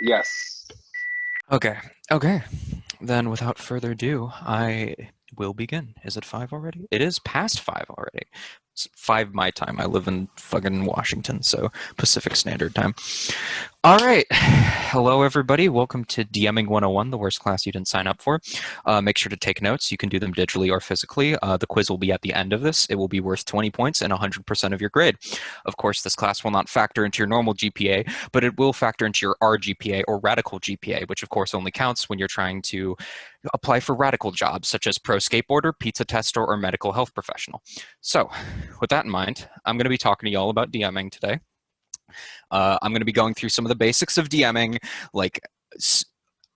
Yes. Okay, okay. Then without further ado, I will begin. Is it 5 already? It is past 5 already. It's 5 my time. I live in fucking Washington, so Pacific Standard Time. All right. Hello, everybody. Welcome to DMing 101, the worst class you didn't sign up for. Make sure to take notes. You can do them digitally or physically. The quiz will be at the end of this. It will be worth 20 points and 100% of your grade. Of course, this class will not factor into your normal GPA, but it will factor into your RGPA or radical GPA, which of course only counts when you're trying to apply for radical jobs such as pro skateboarder, pizza tester, or medical health professional. So, with that in mind, I'm going to be talking to y'all about DMing today. I'm going to be going through some of the basics of DMing, like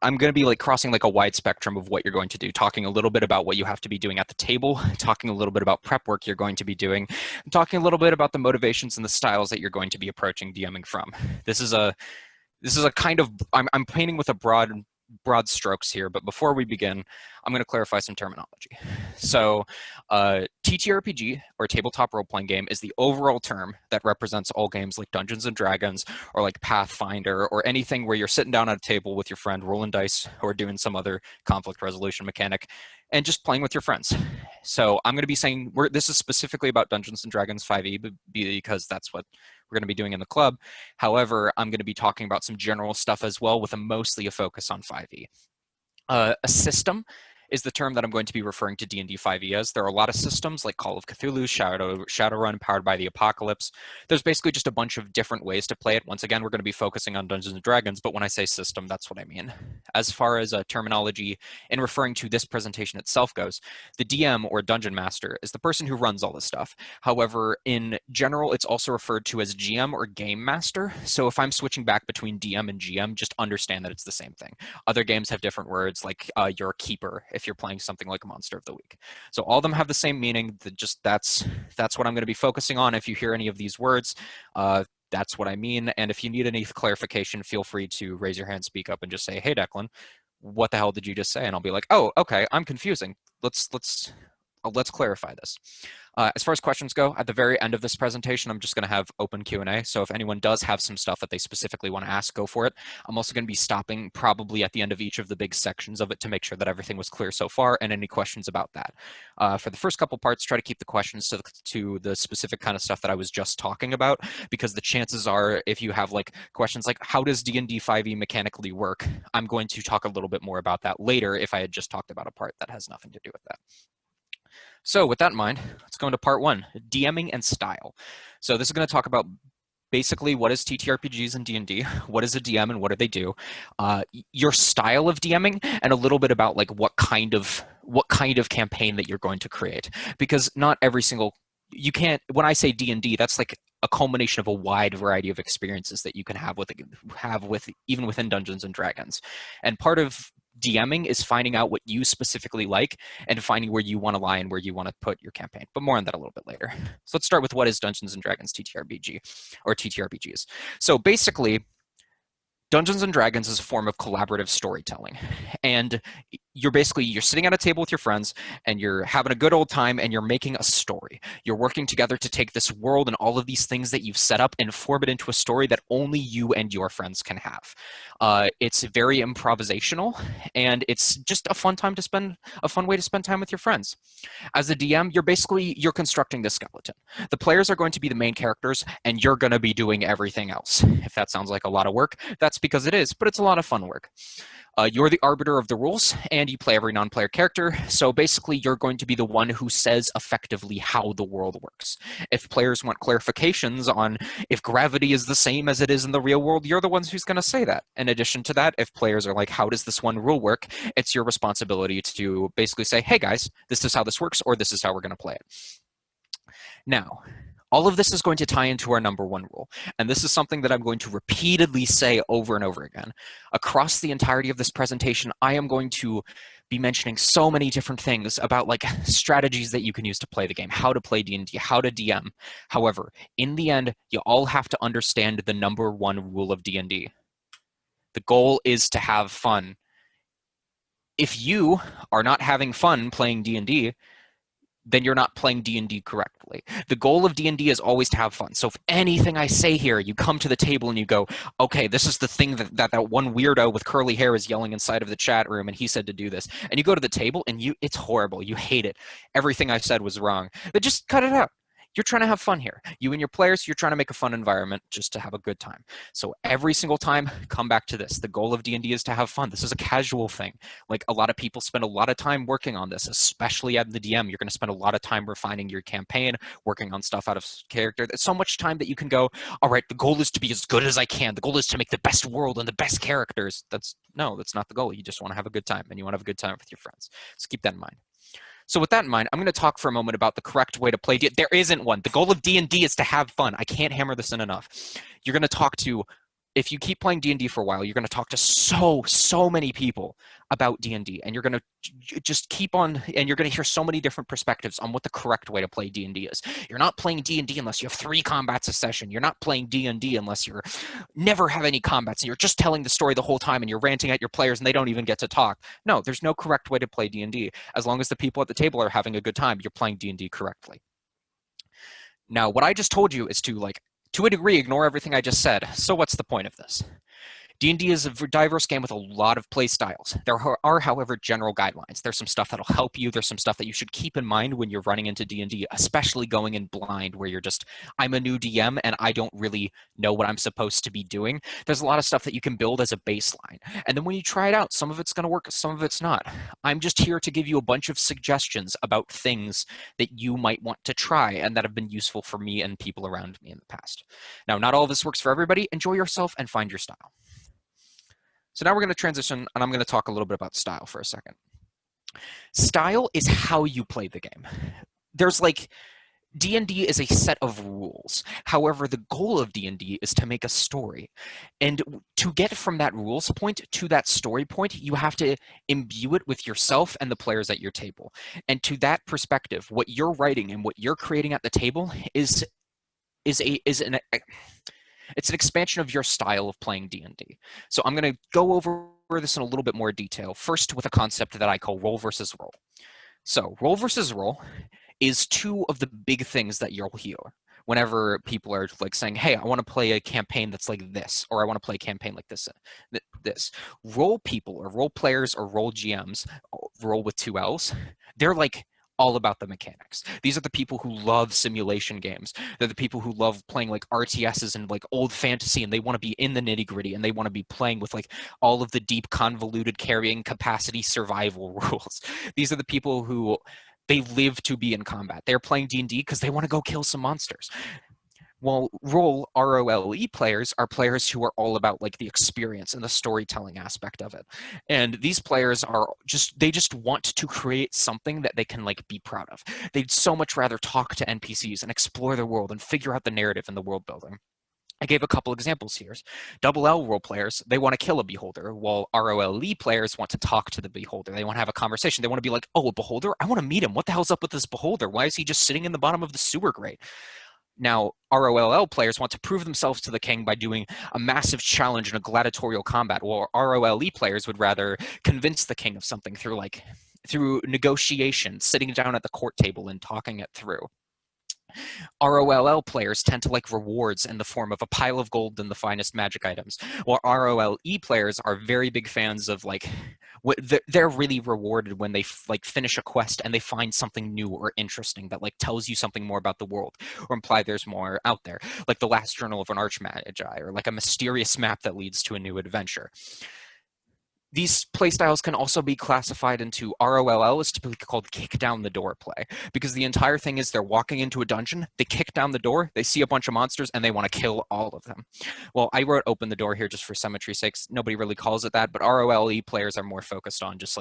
I'm going to be like crossing like a wide spectrum of what you're going to do, talking a little bit about what you have to be doing at the table, talking a little bit about prep work you're going to be doing, and talking a little bit about the motivations and the styles that you're going to be approaching DMing from. This is a kind of I'm painting with a broad strokes here, but before we begin, I'm going to clarify some terminology. So, TTRPG, or tabletop role-playing game, is the overall term that represents all games like Dungeons and Dragons, or like Pathfinder, or anything where you're sitting down at a table with your friend, rolling dice, or doing some other conflict resolution mechanic, and just playing with your friends. So I'm going to be saying this is specifically about Dungeons and Dragons 5e because that's what we're going to be doing in the club. However, I'm going to be talking about some general stuff as well with mostly a focus on 5e. A system is the term that I'm going to be referring to D&D 5e as. There are a lot of systems like Call of Cthulhu, Shadowrun, Powered by the Apocalypse. There's basically just a bunch of different ways to play it. Once again, we're going to be focusing on Dungeons & Dragons, but when I say system, that's what I mean. As far as terminology in referring to this presentation itself goes, the DM or Dungeon Master is the person who runs all this stuff. However, in general, it's also referred to as GM or Game Master. So if I'm switching back between DM and GM, just understand that it's the same thing. Other games have different words, like you're a keeper if you're playing something like a Monster of the Week. So all of them have the same meaning. That's what I'm going to be focusing on. If you hear any of these words, that's what I mean. And if you need any clarification, feel free to raise your hand, speak up, and just say, "Hey, Declan, what the hell did you just say?" And I'll be like, "Oh, okay, I'm confusing. Let's clarify this." As far as questions go, at the very end of this presentation, I'm just going to have open Q&A. So if anyone does have some stuff that they specifically want to ask, go for it. I'm also going to be stopping probably at the end of each of the big sections of it to make sure that everything was clear so far and any questions about that. For the first couple parts, try to keep the questions to the specific kind of stuff that I was just talking about, because the chances are if you have like questions like how does D&D 5e mechanically work, I'm going to talk a little bit more about that later if I had just talked about a part that has nothing to do with that. So with that in mind, let's go into part 1, DMing and style. So this is going to talk about basically what is TTRPGs and D&D, what is a DM and what do they do, your style of DMing, and a little bit about like what kind of campaign that you're going to create. Because not every single, you can't, when I say D&D, that's like a culmination of a wide variety of experiences that you can have with even within Dungeons and Dragons. And part of DMing is finding out what you specifically like and finding where you want to lie and where you want to put your campaign. But more on that a little bit later. So let's start with what is Dungeons and Dragons TTRPG or TTRPGs. So basically, Dungeons and Dragons is a form of collaborative storytelling. And you're sitting at a table with your friends and you're having a good old time and you're making a story. You're working together to take this world and all of these things that you've set up and form it into a story that only you and your friends can have. It's very improvisational, and it's just a fun way to spend time with your friends. As a DM, you're constructing the skeleton. The players are going to be the main characters, and you're going to be doing everything else. If that sounds like a lot of work, that's because it is, but it's a lot of fun work. You're the arbiter of the rules, and you play every non-player character, so basically you're going to be the one who says effectively how the world works. If players want clarifications on if gravity is the same as it is in the real world, you're the ones who's going to say that. In addition to that, if players are like, how does this one rule work, it's your responsibility to basically say, hey guys, this is how this works, or this is how we're going to play it. Now, all of this is going to tie into our number 1 rule, and this is something that I'm going to repeatedly say over and over again. Across the entirety of this presentation, I am going to be mentioning so many different things about like strategies that you can use to play the game, how to play D&D, how to DM. However, in the end, you all have to understand the number 1 rule of D&D. The goal is to have fun. If you are not having fun playing D&D, then you're not playing D&D correctly. The goal of D&D is always to have fun. So if anything I say here, you come to the table and you go, okay, this is the thing that one weirdo with curly hair is yelling inside of the chat room and he said to do this. And you go to the table and it's horrible. You hate it. Everything I said was wrong. But just cut it out. You're trying to have fun here. You and your players, you're trying to make a fun environment just to have a good time. So every single time, come back to this. The goal of D&D is to have fun. This is a casual thing. Like a lot of people spend a lot of time working on this, especially at the DM. You're going to spend a lot of time refining your campaign, working on stuff out of character. There's so much time that you can go, all right, the goal is to be as good as I can. The goal is to make the best world and the best characters. That's not the goal. You just want to have a good time, and you want to have a good time with your friends. So keep that in mind. So with that in mind, I'm going to talk for a moment about the correct way to play D&D. There isn't one. The goal of D&D is to have fun. I can't hammer this in enough. You're going to talk to, if you keep playing D&D for a while, you're going to talk to so many people about D&D, and you're going to just keep on, and you're going to hear so many different perspectives on what the correct way to play D&D is. You're not playing D&D unless you have 3 combats a session. You're not playing D&D unless you're never have any combats, and you're just telling the story the whole time, and you're ranting at your players, and they don't even get to talk. No, there's no correct way to play D&D. As long as the people at the table are having a good time, you're playing D&D correctly. Now, what I just told you is to a degree, ignore everything I just said. So what's the point of this? D&D is a diverse game with a lot of play styles. There are, however, general guidelines. There's some stuff that'll help you. There's some stuff that you should keep in mind when you're running into D&D, especially going in blind where you're just, I'm a new DM and I don't really know what I'm supposed to be doing. There's a lot of stuff that you can build as a baseline. And then when you try it out, some of it's going to work, some of it's not. I'm just here to give you a bunch of suggestions about things that you might want to try and that have been useful for me and people around me in the past. Now, not all of this works for everybody. Enjoy yourself and find your style. So now we're going to transition, and I'm going to talk a little bit about style for a second. Style is how you play the game. There's D&D is a set of rules. However, the goal of D&D is to make a story. And to get from that rules point to that story point, you have to imbue it with yourself and the players at your table. And to that perspective, what you're writing and what you're creating at the table is it's an expansion of your style of playing D&D. So I'm going to go over this in a little bit more detail, first with a concept that I call role versus role. So role versus role is 2 of the big things that you'll hear whenever people are saying, hey, I want to play a campaign that's like this, or I want to play a campaign like this. Role people or role players or role GMs, role with 2 L's, they're all about the mechanics. These are the people who love simulation games. They're the people who love playing RTSs and old fantasy, and they want to be in the nitty gritty, and they want to be playing with all of the deep, convoluted carrying capacity survival rules. These are the people who they live to be in combat. They're playing D&D because they want to go kill some monsters. Well, ROLE players are players who are all about the experience and the storytelling aspect of it. And these players they just want to create something that they can be proud of. They'd so much rather talk to NPCs and explore the world and figure out the narrative and the world building. I gave a couple examples here. Double L role players, they want to kill a beholder, while ROLE players want to talk to the beholder. They want to have a conversation. They want to be oh, a beholder? I want to meet him. What the hell's up with this beholder? Why is he just sitting in the bottom of the sewer grate? Now, ROLL players want to prove themselves to the king by doing a massive challenge in a gladiatorial combat, while ROLE players would rather convince the king of something through negotiation, sitting down at the court table and talking it through. ROLL players tend to like rewards in the form of a pile of gold and the finest magic items, while ROLE players are very big fans of they're really rewarded when they finish a quest and they find something new or interesting that tells you something more about the world or imply there's more out there, like the last journal of an archmagi or a mysterious map that leads to a new adventure. These playstyles can also be classified into ROLL is typically called kick down the door play, because the entire thing is they're walking into a dungeon, they kick down the door, they see a bunch of monsters, and they want to kill all of them. Well, I wrote open the door here just for symmetry's sake. Nobody really calls it that, but ROLE players are more focused on just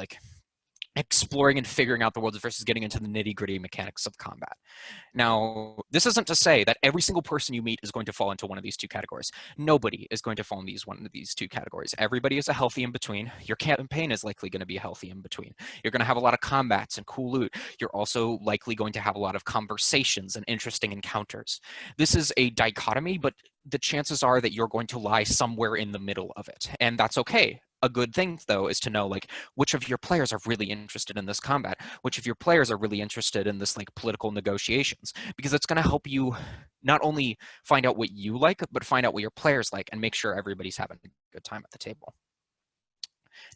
exploring and figuring out the world versus getting into the nitty-gritty mechanics of combat. Now, this isn't to say that every single person you meet is going to fall into one of these 2 categories. Nobody is going to fall in one of these 2 categories. Everybody is a healthy in-between. Your campaign is likely going to be a healthy in-between. You're going to have a lot of combats and cool loot. You're also likely going to have a lot of conversations and interesting encounters. This is a dichotomy, but the chances are that you're going to lie somewhere in the middle of it, and that's okay. a good thing, though, is to know like which of your players are really interested in this combat, which of your players are really interested in this like political negotiations, because it's going to help you not only find out what you like, but find out what your players like and make sure everybody's having a good time at the table.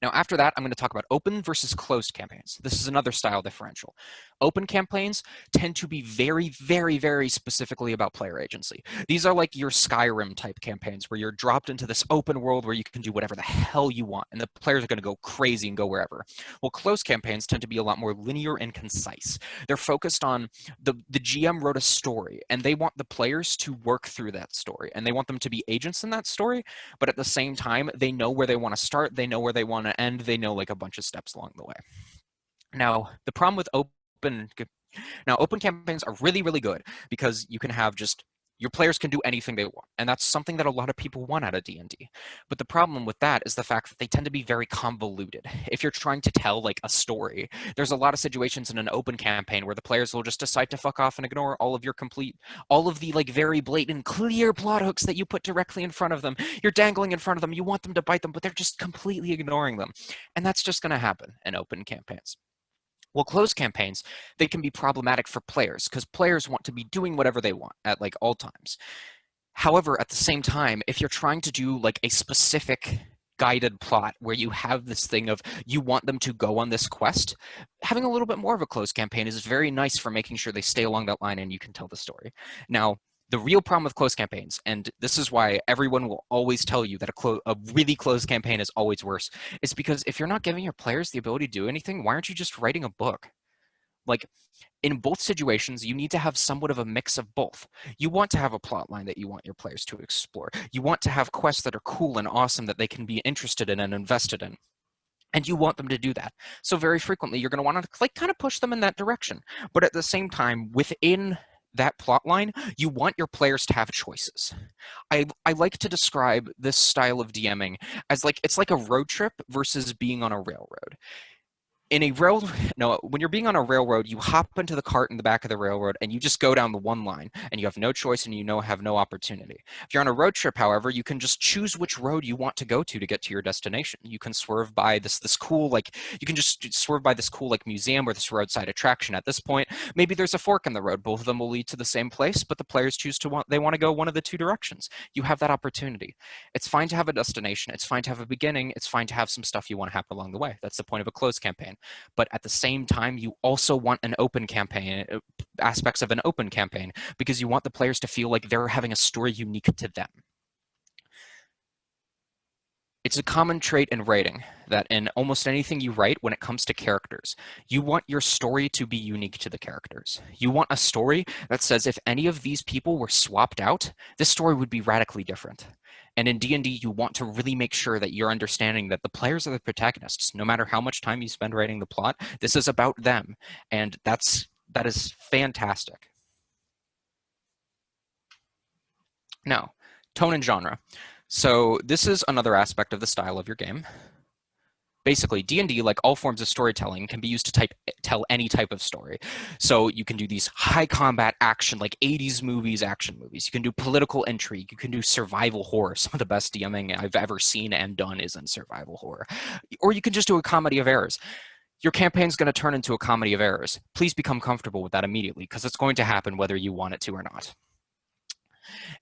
Now, after that, I'm going to talk about open versus closed campaigns. This is another style differential. Open campaigns tend to be very, very, very specifically about player agency. These are like your Skyrim type campaigns where you're dropped into this open world where you can do whatever the hell you want, and the players are going to go crazy and go wherever. Well, closed campaigns tend to be a lot more linear and concise. They're focused on the GM wrote a story, and they want the players to work through that story, and they want them to be agents in that story, but at the same time, they know where they want to start, they know where they want to end, they know like a bunch of steps along the way. Now, the problem with open campaigns are really, really good because you can have just your players can do anything they want, and that's something that a lot of people want out of D&D. But the problem with that is the fact that they tend to be very convoluted. If you're trying to tell like a story, there's a lot of situations in an open campaign where the players will just decide to fuck off and ignore all of the like very blatant, clear plot hooks that you put directly in front of them. You're dangling in front of them, you want them to bite them, but they're just completely ignoring them. And that's just going to happen in open campaigns. Well, closed campaigns, they can be problematic for players because players want to be doing whatever they want at like all times. However, at the same time, if you're trying to do like a specific guided plot where you have this thing of you want them to go on this quest, having a little bit more of a closed campaign is very nice for making sure they stay along that line and you can tell the story. Now, the real problem with closed campaigns, and this is why everyone will always tell you that a really closed campaign is always worse, is because if you're not giving your players the ability to do anything, why aren't you just writing a book? Like, in both situations, you need to have somewhat of a mix of both. You want to have a plot line that you want your players to explore. You want to have quests that are cool and awesome that they can be interested in and invested in. And you want them to do that. So very frequently, you're going to want to like kind of push them in that direction. But at the same time, within that plot line, you want your players to have choices. I like to describe this style of DMing as like it's like a road trip versus being on a railroad. When you're being on a railroad, you hop into the cart in the back of the railroad and you just go down the one line and you have no choice and have no opportunity. If you're on a road trip, however, you can just choose which road you want to go to get to your destination. You can swerve by this cool you can just swerve by this cool museum or this roadside attraction. At this point, maybe there's a fork in the road. Both of them will lead to the same place, but the players they want to go one of the two directions. You have that opportunity. It's fine to have a destination. It's fine to have a beginning. It's fine to have some stuff you want to happen along the way. That's the point of a closed campaign. But at the same time, you also want an open campaign, aspects of an open campaign, because you want the players to feel like they're having a story unique to them. It's a common trait in writing that in almost anything you write when it comes to characters, you want your story to be unique to the characters. You want a story that says if any of these people were swapped out, this story would be radically different. And in D&D, you want to really make sure that you're understanding that the players are the protagonists. No matter how much time you spend writing the plot, this is about them. And that is fantastic. Now, tone and genre. So this is another aspect of the style of your game. Basically, D&D, like all forms of storytelling, can be used to tell any type of story. So you can do these high combat action, like 80s movies, action movies. You can do political intrigue. You can do survival horror. Some of the best DMing I've ever seen and done is in survival horror. Or you can just do a comedy of errors. Your campaign's going to turn into a comedy of errors. Please become comfortable with that immediately, because it's going to happen whether you want it to or not.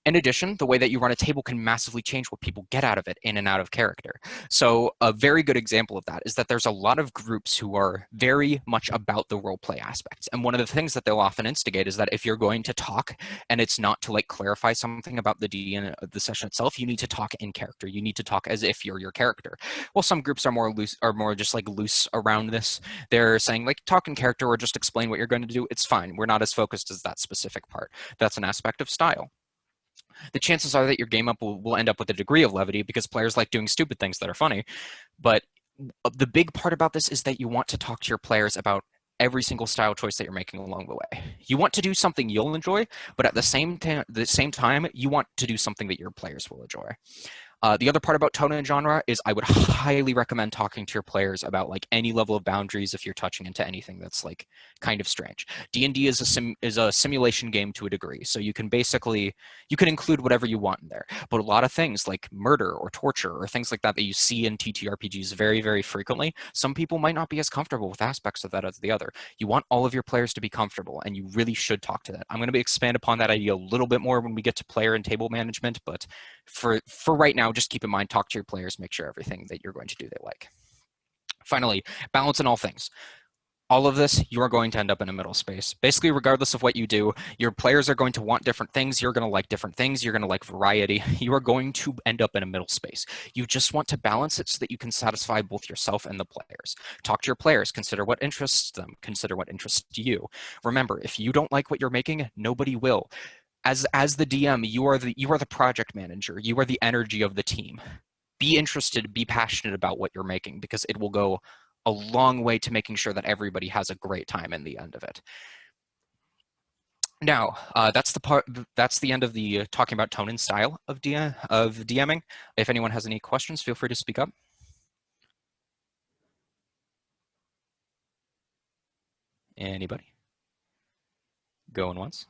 In addition, the way that you run a table can massively change what people get out of it in and out of character. So a very good example of that is that there's a lot of groups who are very much about the role play aspects. And one of the things that they'll often instigate is that if you're going to talk and it's not to clarify something about the session itself, you need to talk in character. You need to talk as if you're your character. Well, some groups are more just loose around this. They're saying talk in character or just explain what you're going to do. It's fine. We're not as focused as that specific part. That's an aspect of style. The chances are that your game up will end up with a degree of levity because players like doing stupid things that are funny. But the big part about this is that you want to talk to your players about every single style choice that you're making along the way. You want to do something you'll enjoy, but at the same time, you want to do something that your players will enjoy. The other part about tone and genre is I would highly recommend talking to your players about like any level of boundaries if you're touching into anything that's like kind of strange. D&D is a simulation game to a degree, so you can basically you can include whatever you want in there. But a lot of things like murder or torture or things like that that you see in TTRPGs very, very frequently, some people might not be as comfortable with aspects of that as the other. You want all of your players to be comfortable, and you really should talk to that. I'm going to expand upon that idea a little bit more when we get to player and table management, but for right now, just keep in mind, talk to your players, make sure everything that you're going to do they like. Finally, balance in all things. All of this, you are going to end up in a middle space. Basically, regardless of what you do, your players are going to want different things. You're going to like different things. You're going to like variety. You are going to end up in a middle space. You just want to balance it so that you can satisfy both yourself and the players. Talk to your players. Consider what interests them. Consider what interests you. Remember, if you don't like what you're making, nobody will. As the DM, you are the project manager. You are the energy of the team. Be interested, be passionate about what you're making, because it will go a long way to making sure that everybody has a great time in the end of it. Now, that's the end of the talking about tone and style of DMing. If anyone has any questions, feel free to speak up. Anybody? Going once?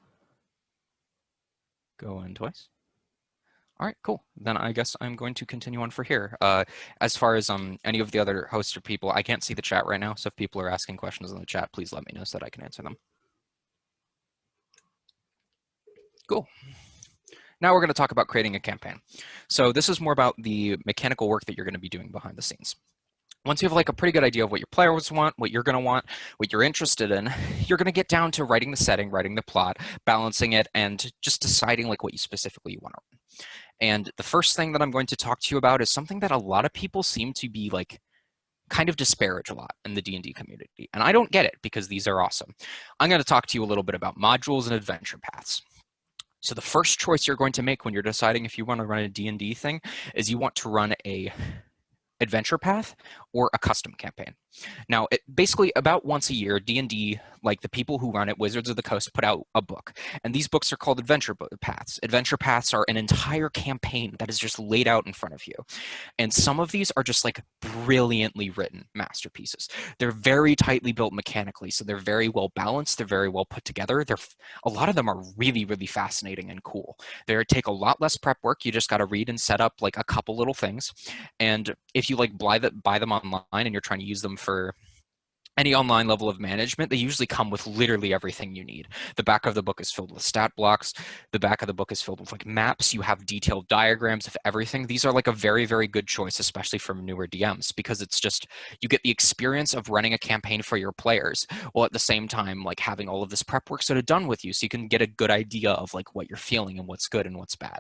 Going twice? All right, cool. Then I guess I'm going to continue on for here. As far as any of the other hosts or people, I can't see the chat right now, so if people are asking questions in the chat, please let me know so that I can answer them. Cool. Now we're going to talk about creating a campaign. So this is more about the mechanical work that you're going to be doing behind the scenes. Once you have like a pretty good idea of what your players want, what you're going to want, what you're interested in, you're going to get down to writing the setting, writing the plot, balancing it, and just deciding like what you specifically want to run. And the first thing that I'm going to talk to you about is something that a lot of people seem to be like kind of disparage a lot in the D&D community. And I don't get it, because these are awesome. I'm going to talk to you a little bit about modules and adventure paths. So the first choice you're going to make when you're deciding if you want to run a D&D thing is you want to run a adventure path or a custom campaign. Now, basically about once a year, D&D, like the people who run it, Wizards of the Coast, put out a book. And these books are called adventure paths. Adventure paths are an entire campaign that is just laid out in front of you. And some of these are just like brilliantly written masterpieces. They're very tightly built mechanically, so they're very well balanced. They're very well put together. A lot of them are really, really fascinating and cool. They take a lot less prep work. You just got to read and set up like a couple little things. And if you like buy them online and you're trying to use them for any online level of management, they usually come with literally everything you need. The back of the book is filled with stat blocks. The back of the book is filled with like maps. You have detailed diagrams of everything. These are like a very, very good choice, especially from newer DMs, because it's just, you get the experience of running a campaign for your players, while at the same time, like having all of this prep work sort of done with you, so you can get a good idea of like what you're feeling and what's good and what's bad.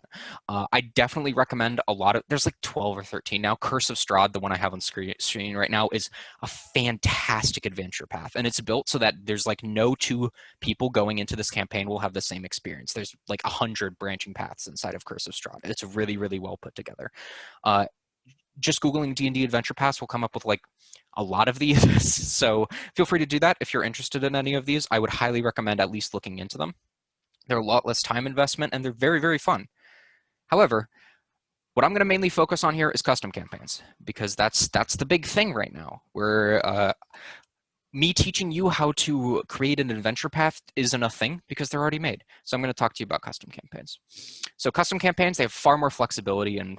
I definitely recommend there's like 12 or 13 now. Curse of Strahd, the one I have on screen right now, is a fantastic adventure path, and it's built so that there's like no two people going into this campaign will have the same experience. There's like 100 branching paths inside of Curse of Strahd. It's really, really well put together. Just Googling D&D adventure paths will come up with like a lot of these. So feel free to do that if you're interested in any of these. I would highly recommend at least looking into them. They're a lot less time investment, and they're very, very fun. However, what I'm going to mainly focus on here is custom campaigns, because that's the big thing right now. Me teaching you how to create an adventure path isn't a thing, because they're already made. So I'm going to talk to you about custom campaigns. So custom campaigns, they have far more flexibility in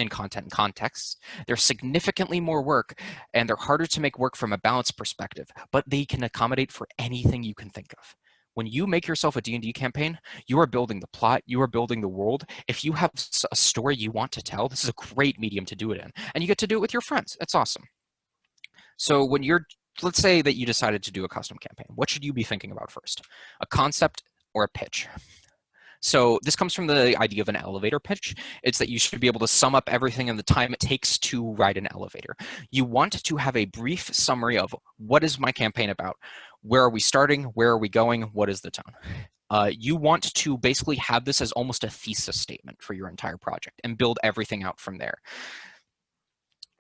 content and context. They're significantly more work, and they're harder to make work from a balance perspective, but they can accommodate for anything you can think of. When you make yourself a D&D campaign, you are building the plot, you are building the world. If you have a story you want to tell, this is a great medium to do it in, and you get to do it with your friends. It's awesome. So let's say that you decided to do a custom campaign. What should you be thinking about first? A concept or a pitch? So this comes from the idea of an elevator pitch. It's that you should be able to sum up everything in the time it takes to ride an elevator. You want to have a brief summary of what is my campaign about? Where are we starting? Where are we going? What is the tone? You want to basically have this as almost a thesis statement for your entire project and build everything out from there.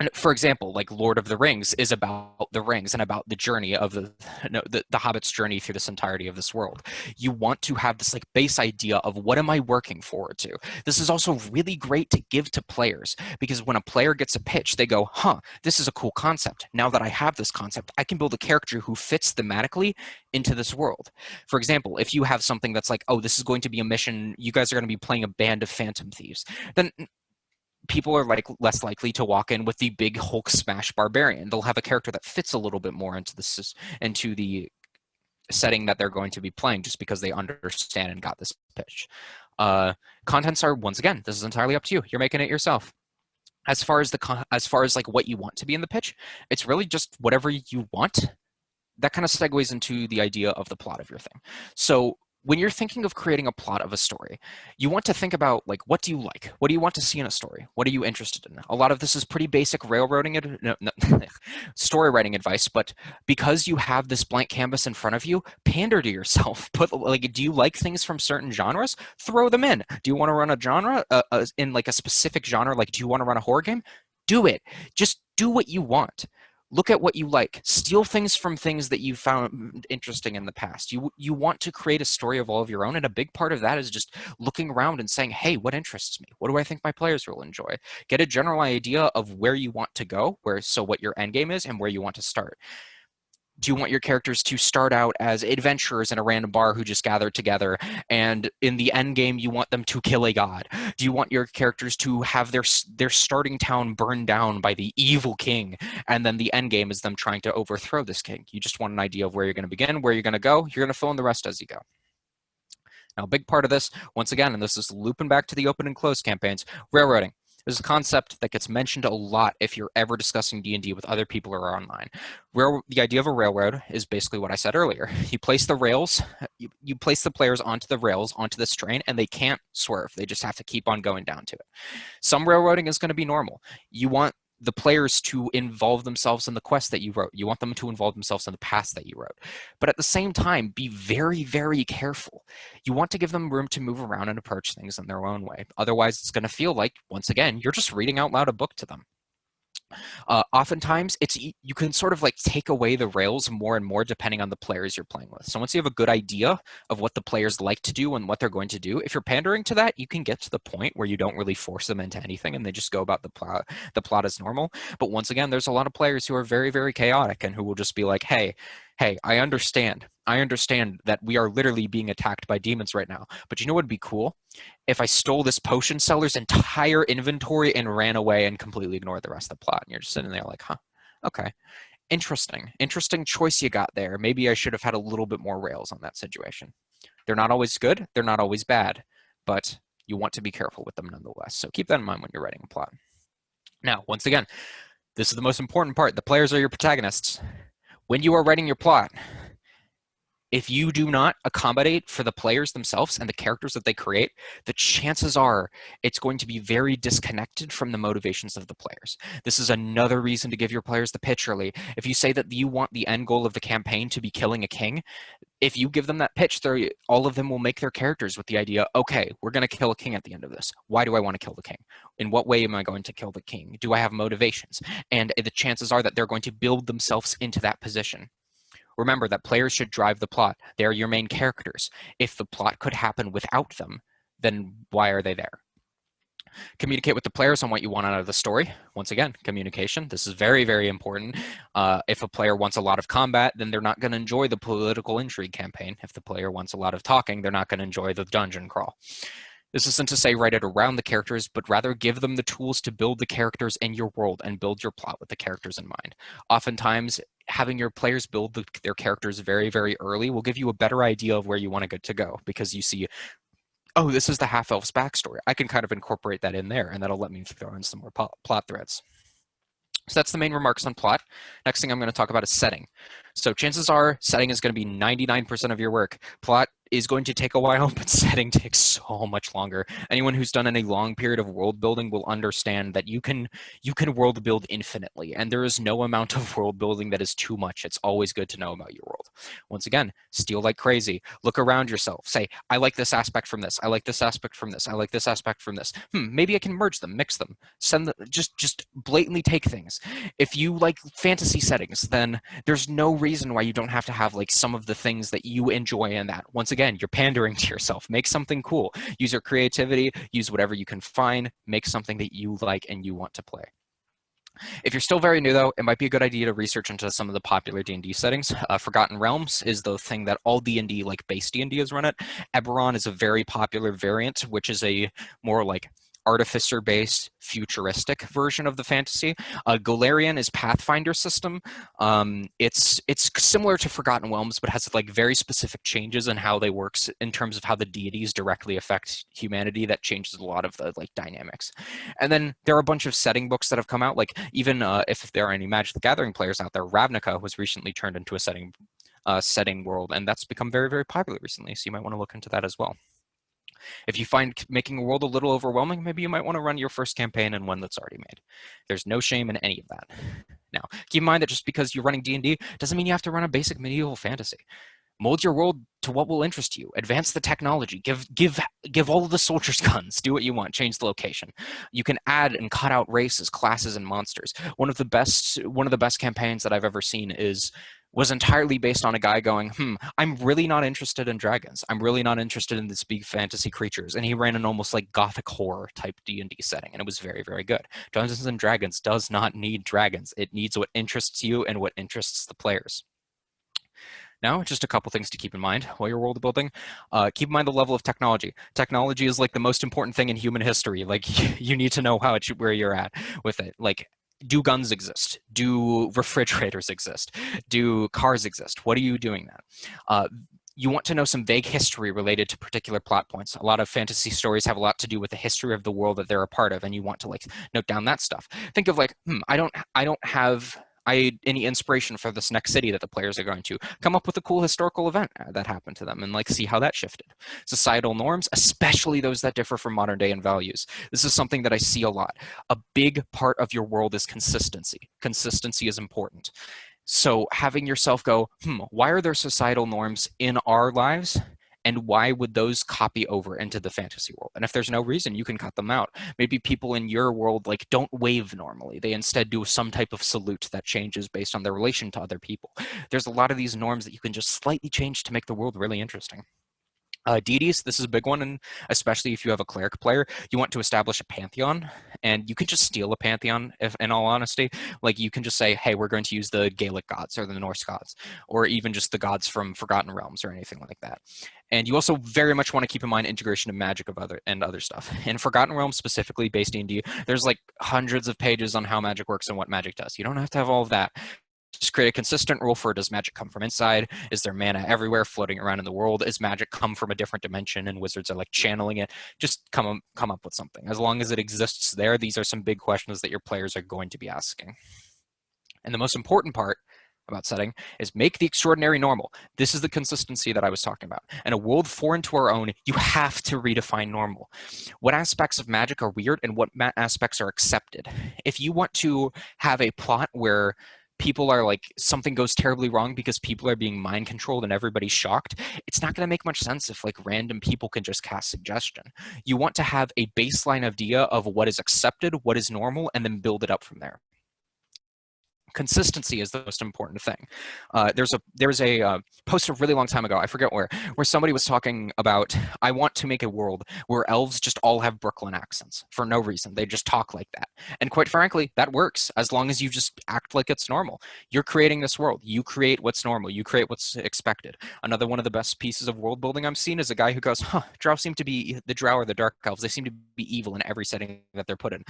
And for example, like Lord of the Rings is about the rings and about the journey of the Hobbit's journey through this entirety of this world. You want to have this like base idea of what am I working forward to. This is also really great to give to players, because when a player gets a pitch, they go, huh, this is a cool concept. Now that I have this concept, I can build a character who fits thematically into this world. For example, if you have something that's like, oh, this is going to be a mission, you guys are going to be playing a band of phantom thieves, then people are like less likely to walk in with the big Hulk smash barbarian. They'll have a character that fits a little bit more into the setting that they're going to be playing, just because they understand and got this pitch. Contents are, once again, this is entirely up to you. You're making it yourself. As far as like what you want to be in the pitch, it's really just whatever you want. That kind of segues into the idea of the plot of your thing. So when you're thinking of creating a plot of a story, you want to think about, like, what do you like? What do you want to see in a story? What are you interested in? A lot of this is pretty basic railroading, story writing advice, but because you have this blank canvas in front of you, pander to yourself. Put, like, do you like things from certain genres? Throw them in. Do you want to run a genre in like a specific genre? Like, do you want to run a horror game? Do it. Just do what you want. Look at what you like. Steal things from things that you found interesting in the past. You want to create a story of all of your own, and a big part of that is just looking around and saying, hey, what interests me? What do I think my players will enjoy? Get a general idea of where you want to go, so what your end game is and where you want to start. Do you want your characters to start out as adventurers in a random bar who just gathered together, and in the end game you want them to kill a god? Do you want your characters to have their starting town burned down by the evil king, and then the end game is them trying to overthrow this king? You just want an idea of where you're going to begin, where you're going to go. You're going to fill in the rest as you go. Now, a big part of this, once again, and this is looping back to the open and close campaigns, railroading. This is a concept that gets mentioned a lot if you're ever discussing D&D with other people or online. The idea of a railroad is basically what I said earlier. You place the rails, you place the players onto the rails, onto this train, and they can't swerve. They just have to keep on going down to it. Some railroading is going to be normal. You want the players to involve themselves in the quest that you wrote. You want them to involve themselves in the past that you wrote. But at the same time, be very, very careful. You want to give them room to move around and approach things in their own way. Otherwise, it's going to feel like, once again, you're just reading out loud a book to them. Oftentimes, you can sort of like take away the rails more and more depending on the players you're playing with. So once you have a good idea of what the players like to do and what they're going to do, if you're pandering to that, you can get to the point where you don't really force them into anything and they just go about the plot as normal. But once again, there's a lot of players who are very, very chaotic and who will just be like, hey, I understand. I understand that we are literally being attacked by demons right now. But you know what would be cool? If I stole this potion seller's entire inventory and ran away and completely ignored the rest of the plot. And you're just sitting there like, huh, okay. Interesting choice you got there. Maybe I should have had a little bit more rails on that situation. They're not always good. They're not always bad. But you want to be careful with them nonetheless. So keep that in mind when you're writing a plot. Now, once again, this is the most important part. The players are your protagonists. When you are writing your plot, if you do not accommodate for the players themselves and the characters that they create, the chances are it's going to be very disconnected from the motivations of the players. This is another reason to give your players the pitch early. If you say that you want the end goal of the campaign to be killing a king, if you give them that pitch, all of them will make their characters with the idea, okay, we're going to kill a king at the end of this. Why do I want to kill the king? In what way am I going to kill the king? Do I have motivations? And the chances are that they're going to build themselves into that position. Remember that players should drive the plot. They are your main characters. If the plot could happen without them, then why are they there? Communicate with the players on what you want out of the story. Once again, communication. This is very, very important. If a player wants a lot of combat, then they're not going to enjoy the political intrigue campaign. If the player wants a lot of talking, they're not going to enjoy the dungeon crawl. This isn't to say write it around the characters, but rather give them the tools to build the characters in your world and build your plot with the characters in mind. Oftentimes, having your players build their characters very, very early will give you a better idea of where you want to get to go, because you see, oh, this is the half-elf's backstory. I can kind of incorporate that in there, and that'll let me throw in some more plot threads. So that's the main remarks on plot. Next thing I'm going to talk about is setting. So chances are setting is going to be 99% of your work. Plot is going to take a while, but setting takes so much longer. Anyone who's done any long period of world building will understand that you can world build infinitely, and there is no amount of world building that is too much. It's always good to know about your world. Once again, steal like crazy. Look around yourself. Say, I like this aspect from this. I like this aspect from this. I like this aspect from this. Maybe I can merge them, mix them, send them. Just blatantly take things. If you like fantasy settings, then there's no reason why you don't have to have like some of the things that you enjoy in that. Once again, you're pandering to yourself. Make something cool. Use your creativity. Use whatever you can find. Make something that you like and you want to play. If you're still very new, though, it might be a good idea to research into some of the popular D&D settings. Forgotten Realms is the thing that all D&D, like base D&D, is run at. Eberron is a very popular variant, which is a more like artificer-based, futuristic version of the fantasy. Golarion is Pathfinder system. It's similar to Forgotten Realms, but has like very specific changes in how they work in terms of how the deities directly affect humanity. That changes a lot of the like dynamics. And then there are a bunch of setting books that have come out. Like even if there are any Magic the Gathering players out there, Ravnica was recently turned into a setting world, and that's become very, very popular recently. So you might want to look into that as well. If you find making a world a little overwhelming, maybe you might want to run your first campaign in one that's already made. There's no shame in any of that. Now, keep in mind that just because you're running D&D doesn't mean you have to run a basic medieval fantasy. Mold your world to what will interest you. Advance the technology. Give all of the soldiers guns. Do what you want. Change the location. You can add and cut out races, classes, and monsters. One of the best campaigns that I've ever seen was entirely based on a guy going, I'm really not interested in dragons. I'm really not interested in these big fantasy creatures. And he ran an almost like gothic horror type D&D setting, and it was very, very good. Dungeons & Dragons does not need dragons. It needs what interests you and what interests the players. Now, just a couple things to keep in mind while you're world building. Keep in mind the level of technology. Technology is like the most important thing in human history. Like you need to know where you're at with it. Like, do guns exist? Do refrigerators exist? Do cars exist? What are you doing that? You want to know some vague history related to particular plot points. A lot of fantasy stories have a lot to do with the history of the world that they're a part of, and you want to like note down that stuff. Think of like, I don't have any inspiration for this next city that the players are going to. Come up with a cool historical event that happened to them and like see how that shifted. Societal norms, especially those that differ from modern day and values. This is something that I see a lot. A big part of your world is consistency. Consistency is important. So having yourself go, why are there societal norms in our lives? And why would those copy over into the fantasy world? And if there's no reason, you can cut them out. Maybe people in your world like don't wave normally. They instead do some type of salute that changes based on their relation to other people. There's a lot of these norms that you can just slightly change to make the world really interesting. Deities, this is a big one, and especially if you have a cleric player, you want to establish a pantheon, and you can just steal a pantheon, if, in all honesty. Like, you can just say, hey, we're going to use the Gaelic gods, or the Norse gods, or even just the gods from Forgotten Realms, or anything like that. And you also very much want to keep in mind integration of magic and other stuff. In Forgotten Realms, specifically based D&D, there's like hundreds of pages on how magic works and what magic does. You don't have to have all of that. Just create a consistent rule for, does magic come from inside? Is there mana everywhere floating around in the world? Is magic come from a different dimension and wizards are like channeling it? Just come up with something. As long as it exists there, these are some big questions that your players are going to be asking. And the most important part about setting is make the extraordinary normal. This is the consistency that I was talking about. In a world foreign to our own, you have to redefine normal. What aspects of magic are weird and what aspects are accepted? If you want to have a plot where people are like, something goes terribly wrong because people are being mind controlled and everybody's shocked, it's not going to make much sense if like random people can just cast suggestion. You want to have a baseline idea of what is accepted, what is normal, and then build it up from there. Consistency is the most important thing. There was a post a really long time ago, I forget where somebody was talking about, I want to make a world where elves just all have Brooklyn accents for no reason. They just talk like that. And quite frankly, that works as long as you just act like it's normal. You're creating this world. You create what's normal. You create what's expected. Another one of the best pieces of world building I've seen is a guy who goes, drow seem to be, the drow or the dark elves, they seem to be evil in every setting that they're put in.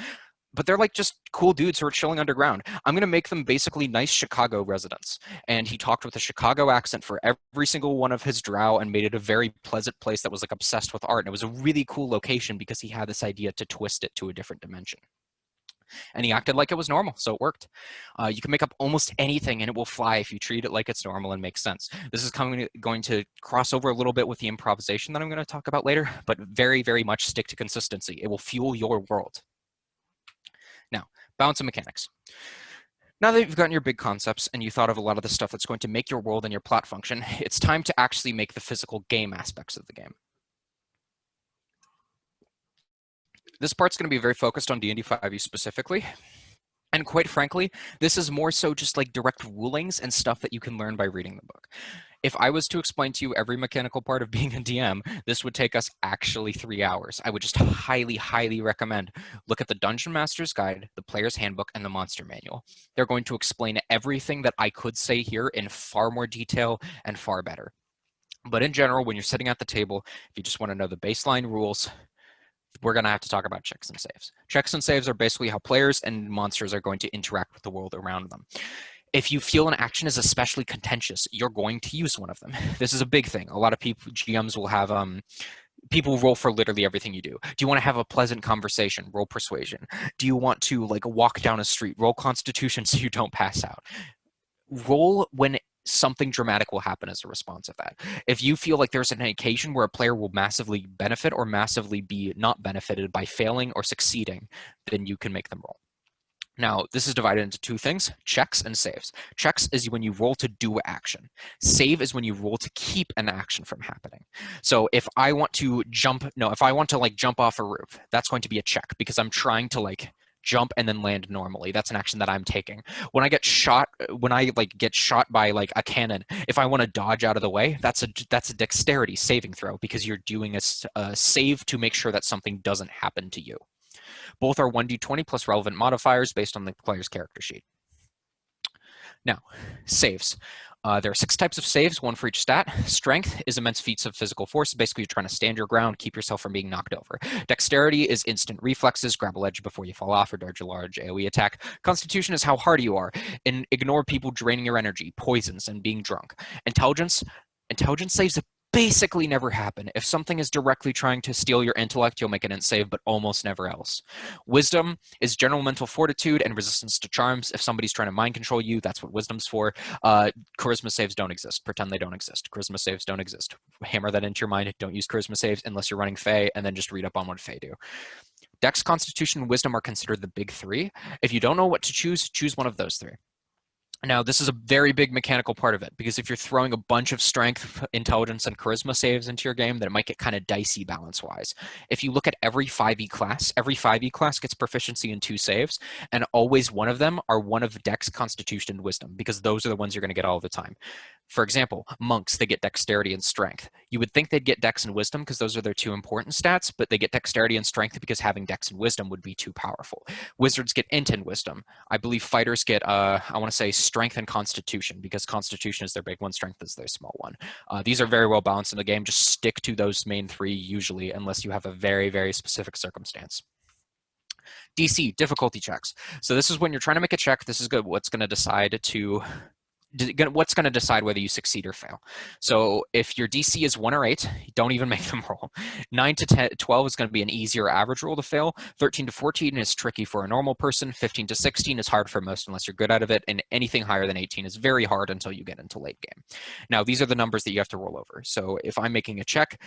But they're like just cool dudes who are chilling underground. I'm going to make them basically nice Chicago residents. And he talked with a Chicago accent for every single one of his drow and made it a very pleasant place that was like obsessed with art. And it was a really cool location because he had this idea to twist it to a different dimension. And he acted like it was normal, so it worked. You can make up almost anything and it will fly if you treat it like it's normal and makes sense. This is going to cross over a little bit with the improvisation that I'm going to talk about later, but very, very much stick to consistency. It will fuel your world. Now, balance and mechanics. Now that you've gotten your big concepts and you thought of a lot of the stuff that's going to make your world and your plot function, it's time to actually make the physical game aspects of the game. This part's going to be very focused on D&D 5e specifically. And quite frankly, this is more so just like direct rulings and stuff that you can learn by reading the book. If I was to explain to you every mechanical part of being a DM, this would take us actually 3 hours. I would just highly, highly recommend look at the Dungeon Master's Guide, the Player's Handbook, and the Monster Manual. They're going to explain everything that I could say here in far more detail and far better. But in general, when you're sitting at the table, if you just want to know the baseline rules, we're going to have to talk about checks and saves. Checks and saves are basically how players and monsters are going to interact with the world around them. If you feel an action is especially contentious, you're going to use one of them. This is a big thing. A lot of people, GMs will have, people roll for literally everything you do. Do you want to have a pleasant conversation? Roll persuasion. Do you want to like walk down a street? Roll constitution so you don't pass out. Roll when something dramatic will happen as a response of that. If you feel like there's an occasion where a player will massively benefit or massively be not benefited by failing or succeeding, then you can make them roll. Now, this is divided into two things, checks and saves. Checks is when you roll to do action. Save is when you roll to keep an action from happening. So if I want to jump off a roof, that's going to be a check because I'm trying to like jump and then land normally. That's an action that I'm taking. When I get shot by like a cannon, if I want to dodge out of the way, that's a dexterity saving throw because you're doing a save to make sure that something doesn't happen to you. Both are 1d20 plus relevant modifiers based on the player's character sheet. Now, saves. There are 6 types of saves, 1 for each stat. Strength is immense feats of physical force. Basically, you're trying to stand your ground, keep yourself from being knocked over. Dexterity is instant reflexes, grab a ledge before you fall off or dodge a large AoE attack. Constitution is how hard you are, and ignore people draining your energy, poisons, and being drunk. Intelligence saves basically never happen. If something is directly trying to steal your intellect, you'll make an int save, but almost never else. Wisdom is general mental fortitude and resistance to charms. If somebody's trying to mind control you, that's what wisdom's for. Charisma saves don't exist. Pretend they don't exist. Charisma saves don't exist. Hammer that into your mind. Don't use charisma saves unless you're running Fae, and then just read up on what Fae do. Dex, Constitution, and Wisdom are considered the big 3. If you don't know what to choose one of those 3. Now, this is a very big mechanical part of it, because if you're throwing a bunch of strength, intelligence, and charisma saves into your game, then it might get kind of dicey balance-wise. If you look at every 5e class gets proficiency in 2 saves, and always one of them are one of Dex, Constitution, and Wisdom, because those are the ones you're going to get all the time. For example, monks, they get dexterity and strength. You would think they'd get dex and wisdom because those are their 2 important stats, but they get dexterity and strength because having dex and wisdom would be too powerful. Wizards get int and wisdom. I believe fighters get, I want to say, strength and constitution because constitution is their big one, strength is their small one. These are very well balanced in the game. Just stick to those main 3 usually, unless you have a very, very specific circumstance. DC, difficulty checks. So this is when you're trying to make a check. This is what's going to decide whether you succeed or fail. So if your DC is 1 or 8, don't even make them roll. 9 to 12 is going to be an easier average roll to fail. 13 to 14 is tricky for a normal person. 15 to 16 is hard for most unless you're good out of it. And anything higher than 18 is very hard until you get into late game. Now, these are the numbers that you have to roll over. So if I'm making a check,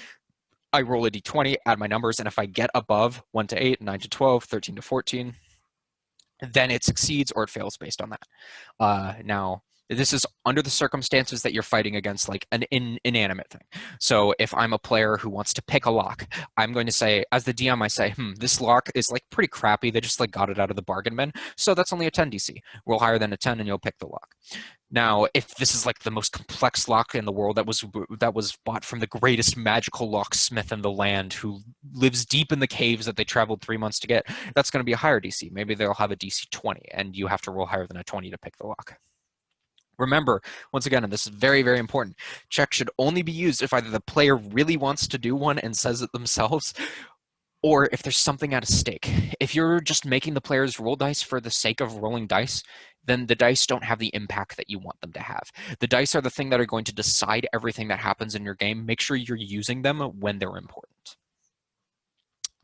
I roll a d20, add my numbers, and if I get above 1 to 8, 9 to 12, 13 to 14, then it succeeds or it fails based on that. Now, this is under the circumstances that you're fighting against like an inanimate thing. So if I'm a player who wants to pick a lock, I'm going to say, as the DM, I say, this lock is like pretty crappy. They just like got it out of the bargain bin. So that's only a 10 DC. Roll higher than a 10 and you'll pick the lock. Now, if this is like the most complex lock in the world that was bought from the greatest magical locksmith in the land who lives deep in the caves that they traveled 3 months to get, that's going to be a higher DC. Maybe they'll have a DC 20 and you have to roll higher than a 20 to pick the lock. Remember, once again, and this is very, very important, checks should only be used if either the player really wants to do one and says it themselves, or if there's something at stake. If you're just making the players roll dice for the sake of rolling dice, then the dice don't have the impact that you want them to have. The dice are the thing that are going to decide everything that happens in your game. Make sure you're using them when they're important.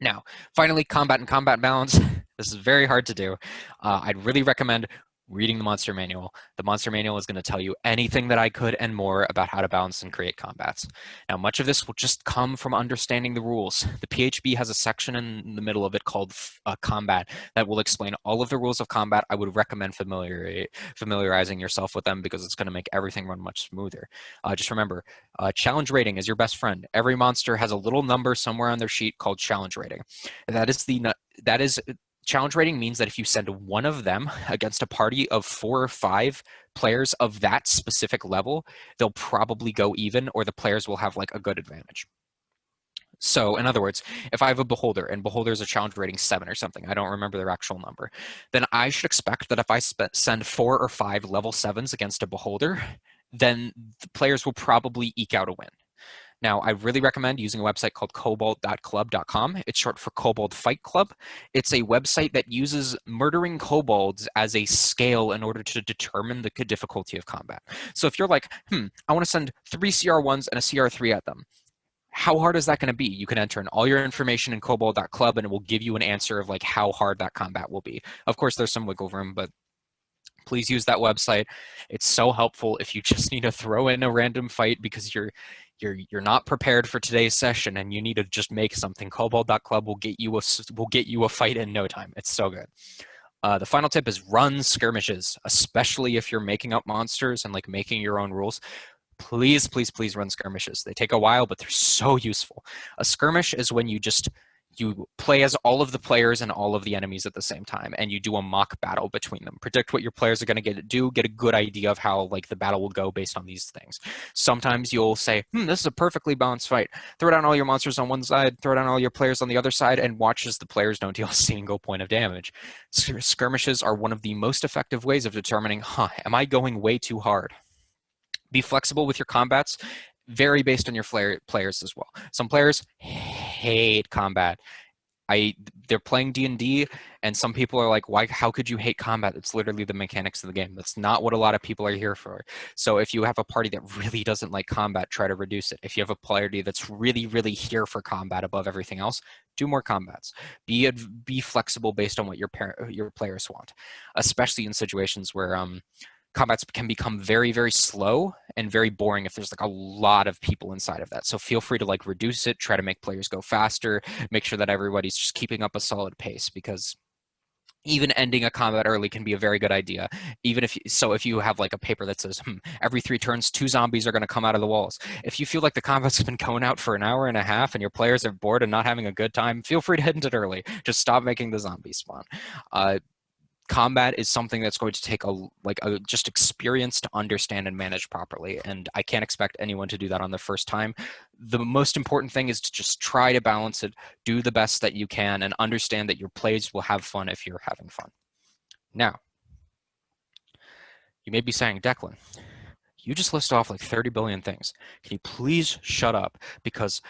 Now, finally, combat and combat balance. This is very hard to do. I'd really recommend reading the monster manual. The monster manual is going to tell you anything that I could and more about how to balance and create combats. Now, much of this will just come from understanding the rules. The PHB has a section in the middle of it called combat that will explain all of the rules of combat. I would recommend familiarizing yourself with them because it's going to make everything run much smoother. Just remember, challenge rating is your best friend. Every monster has a little number somewhere on their sheet called challenge rating. That is challenge rating means that if you send one of them against a party of 4 or 5 players of that specific level, they'll probably go even, or the players will have like a good advantage. So in other words, if I have a beholder and beholder's a challenge rating 7 or something, I don't remember their actual number, then I should expect that if I send 4 or 5 level 7s against a beholder, then the players will probably eke out a win. Now, I really recommend using a website called kobold.club.com. It's short for Kobold Fight Club. It's a website that uses murdering kobolds as a scale in order to determine the difficulty of combat. So if you're like, I want to send 3 CR1s and a CR3 at them, how hard is that going to be? You can enter in all your information in kobold.club and it will give you an answer of like how hard that combat will be. Of course, there's some wiggle room, but please use that website. It's so helpful if you just need to throw in a random fight because you're not prepared for today's session and you need to just make something. Kobold.club will get you a fight in no time. It's so good. The final tip is run skirmishes, especially if you're making up monsters and like making your own rules. Please, please, please run skirmishes. They take a while, but they're so useful. A skirmish is when you play as all of the players and all of the enemies at the same time, and you do a mock battle between them. Predict what your players are going to get a good idea of how like the battle will go based on these things. Sometimes you'll say, this is a perfectly balanced fight. Throw down all your monsters on one side, throw down all your players on the other side, and watch as the players don't deal a single point of damage. Skirmishes are one of the most effective ways of determining, am I going way too hard? Be flexible with your combats, vary based on your players as well. Some players hate combat. They're playing D&D, and some people are like, why? How could you hate combat? It's literally the mechanics of the game. That's not what a lot of people are here for. So if you have a party that really doesn't like combat, try to reduce it. If you have a party that's really, really here for combat above everything else, do more combats. Be flexible based on what your players want, especially in situations where combats can become very, very slow and very boring if there's like a lot of people inside of that. So feel free to like reduce it, try to make players go faster, make sure that everybody's just keeping up a solid pace, because even ending a combat early can be a very good idea. Even if you have like a paper that says, every 3 turns, 2 zombies are going to come out of the walls. If you feel like the combat's been going out for an hour and a half and your players are bored and not having a good time, feel free to end it early. Just stop making the zombies spawn. Combat is something that's going to take just experience to understand and manage properly, and I can't expect anyone to do that on the first time. The most important thing is to just try to balance it, do the best that you can, and understand that your plays will have fun if you're having fun. Now, you may be saying, Declan, you just listed off like 30 billion things. Can you please shut up? Because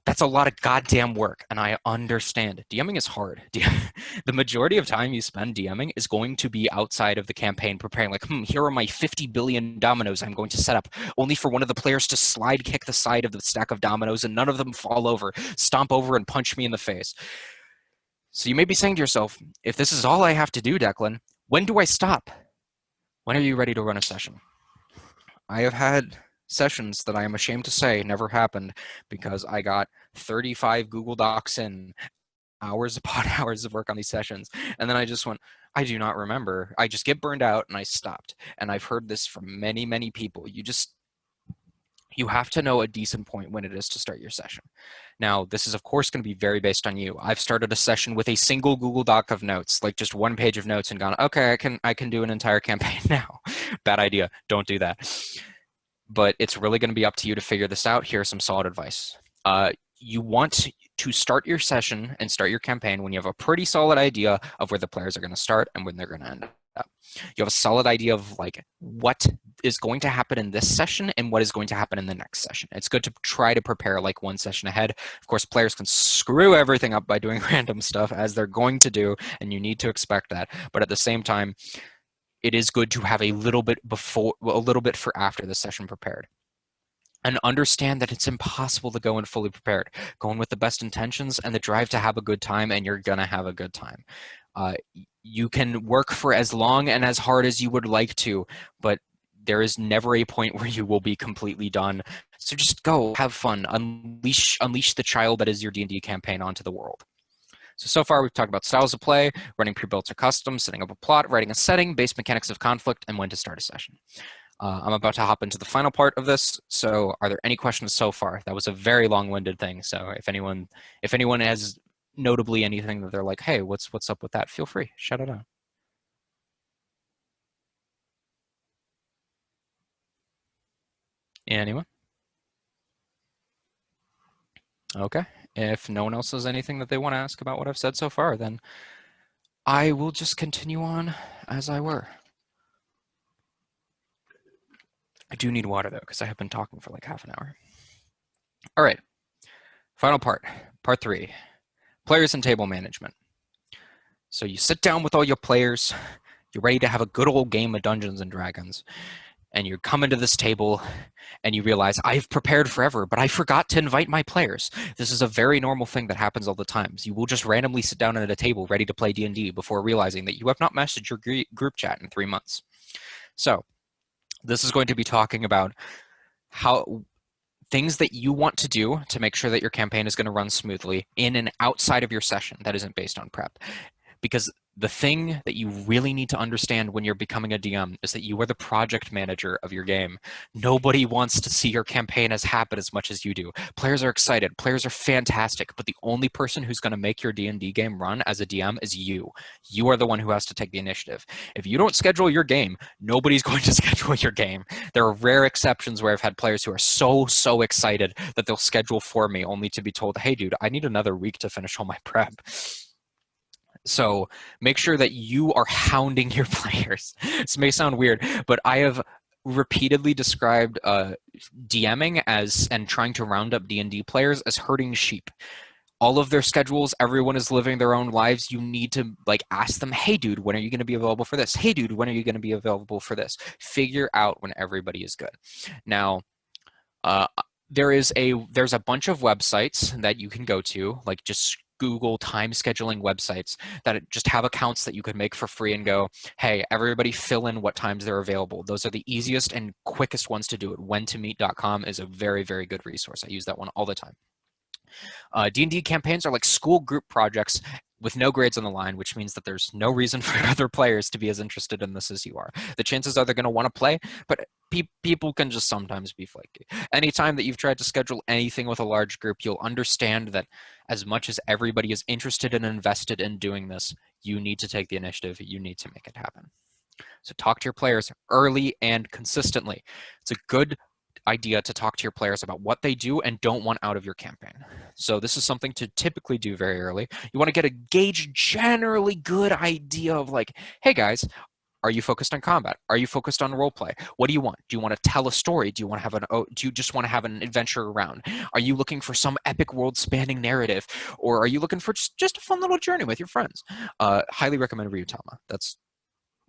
that's a lot of goddamn work, and I understand. DMing is hard. The majority of time you spend DMing is going to be outside of the campaign preparing, like, here are my 50 billion dominoes I'm going to set up, only for one of the players to slide kick the side of the stack of dominoes and none of them fall over, stomp over, and punch me in the face. So you may be saying to yourself, if this is all I have to do, Declan, when do I stop? When are you ready to run a session? I have had sessions that I am ashamed to say never happened because I got 35 Google Docs in, hours upon hours of work on these sessions, and then I just went, I do not remember. I just get burned out and I stopped. And I've heard this from many, many people. You have to know a decent point when it is to start your session. Now, this is of course going to be very based on you. I've started a session with a single Google Doc of notes, like just 1 page of notes, and gone, okay, I can do an entire campaign now. Bad idea. Don't do that. But it's really going to be up to you to figure this out. Here's some solid advice. You want to start your session and start your campaign when you have a pretty solid idea of where the players are going to start and when they're going to end up. You have a solid idea of like what is going to happen in this session and what is going to happen in the next session. It's good to try to prepare like 1 session ahead. Of course, players can screw everything up by doing random stuff, as they're going to do, and you need to expect that. But at the same time, it is good to have a little bit for after the session prepared. and understand that it's impossible to go in fully prepared. Go in with the best intentions and the drive to have a good time, and you're gonna have a good time. Uh, you can work for as long and as hard as you would like to, but there is never a point where you will be completely done. So just go, have fun, unleash the child that is your D&D campaign onto the world. So far we've talked about styles of play, running pre-built or custom, setting up a plot, writing a setting, base mechanics of conflict, and when to start a session. I'm about to hop into the final part of this. So are there any questions so far? That was a very long-winded thing. So if anyone has notably anything that they're like, hey, what's up with that? Feel free, shout it out. Anyone? Okay. If no one else has anything that they want to ask about what I've said so far, then I will just continue on as I were. I do need water though, because I have been talking for like half an hour. All right. Final part, part 3, players and table management. So you sit down with all your players, you're ready to have a good old game of Dungeons and Dragons, and you come into this table and you realize, I've prepared forever, but I forgot to invite my players. This is a very normal thing that happens all the time. You will just randomly sit down at a table ready to play D&D before realizing that you have not messaged your group chat in 3 months. So this is going to be talking about how things that you want to do to make sure that your campaign is going to run smoothly in and outside of your session that isn't based on prep. Because the thing that you really need to understand when you're becoming a DM is that you are the project manager of your game. Nobody wants to see your campaign as happen as much as you do. Players are excited. Players are fantastic. But the only person who's going to make your D&D game run as a DM is you. You are the one who has to take the initiative. If you don't schedule your game, nobody's going to schedule your game. There are rare exceptions where I've had players who are so excited that they'll schedule for me only to be told, hey, dude, I need another week to finish all my prep. So make sure that you are hounding your players. This may sound weird, but I have repeatedly described DMing as and trying to round up D&D players as herding sheep. All of their schedules, everyone is living their own lives. You need to like ask them, hey dude, when are you going to be available for this? Hey dude, when are you going to be available for this? Figure out when everybody is good. Now, there's a bunch of websites that you can go to, like just Google time scheduling websites that just have accounts that you could make for free and go, hey, everybody fill in what times they're available. Those are the easiest and quickest ones to do it. Whentomeet.com is a very good resource. I use that one all the time. D&D campaigns are like school group projects with no grades on the line, which means that there's no reason for other players to be as interested in this as you are. The chances are they're going to want to play, but people can just sometimes be flaky. Anytime that you've tried to schedule anything with a large group, you'll understand that as much as everybody is interested and invested in doing this, you need to take the initiative. You need to make it happen. So talk to your players early and consistently. It's a good idea to talk to your players about what they do and don't want out of your campaign. So this is something to typically do very early. You want to get a generally good idea of like, hey guys, are you focused on combat? Are you focused on role play? What do you want? Do you want to tell a story? Do you just want to have an adventure around? Are you looking for some epic world-spanning narrative, or are you looking for just a fun little journey with your friends? Highly recommend Ryutama. That's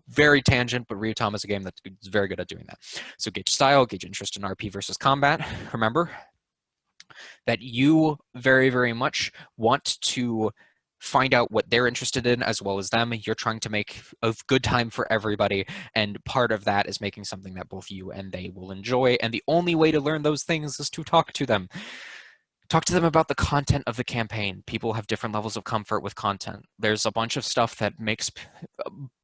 very tangent, but Ryutama is a game that's very good at doing that. So gauge style, gauge interest in RP versus combat. Remember that you very much want to find out what they're interested in as well as them. You're trying to make a good time for everybody, and part of that is making something that both you and they will enjoy, and the only way to learn those things is to talk to them. Talk to them about the content of the campaign. People have different levels of comfort with content. There's a bunch of stuff that makes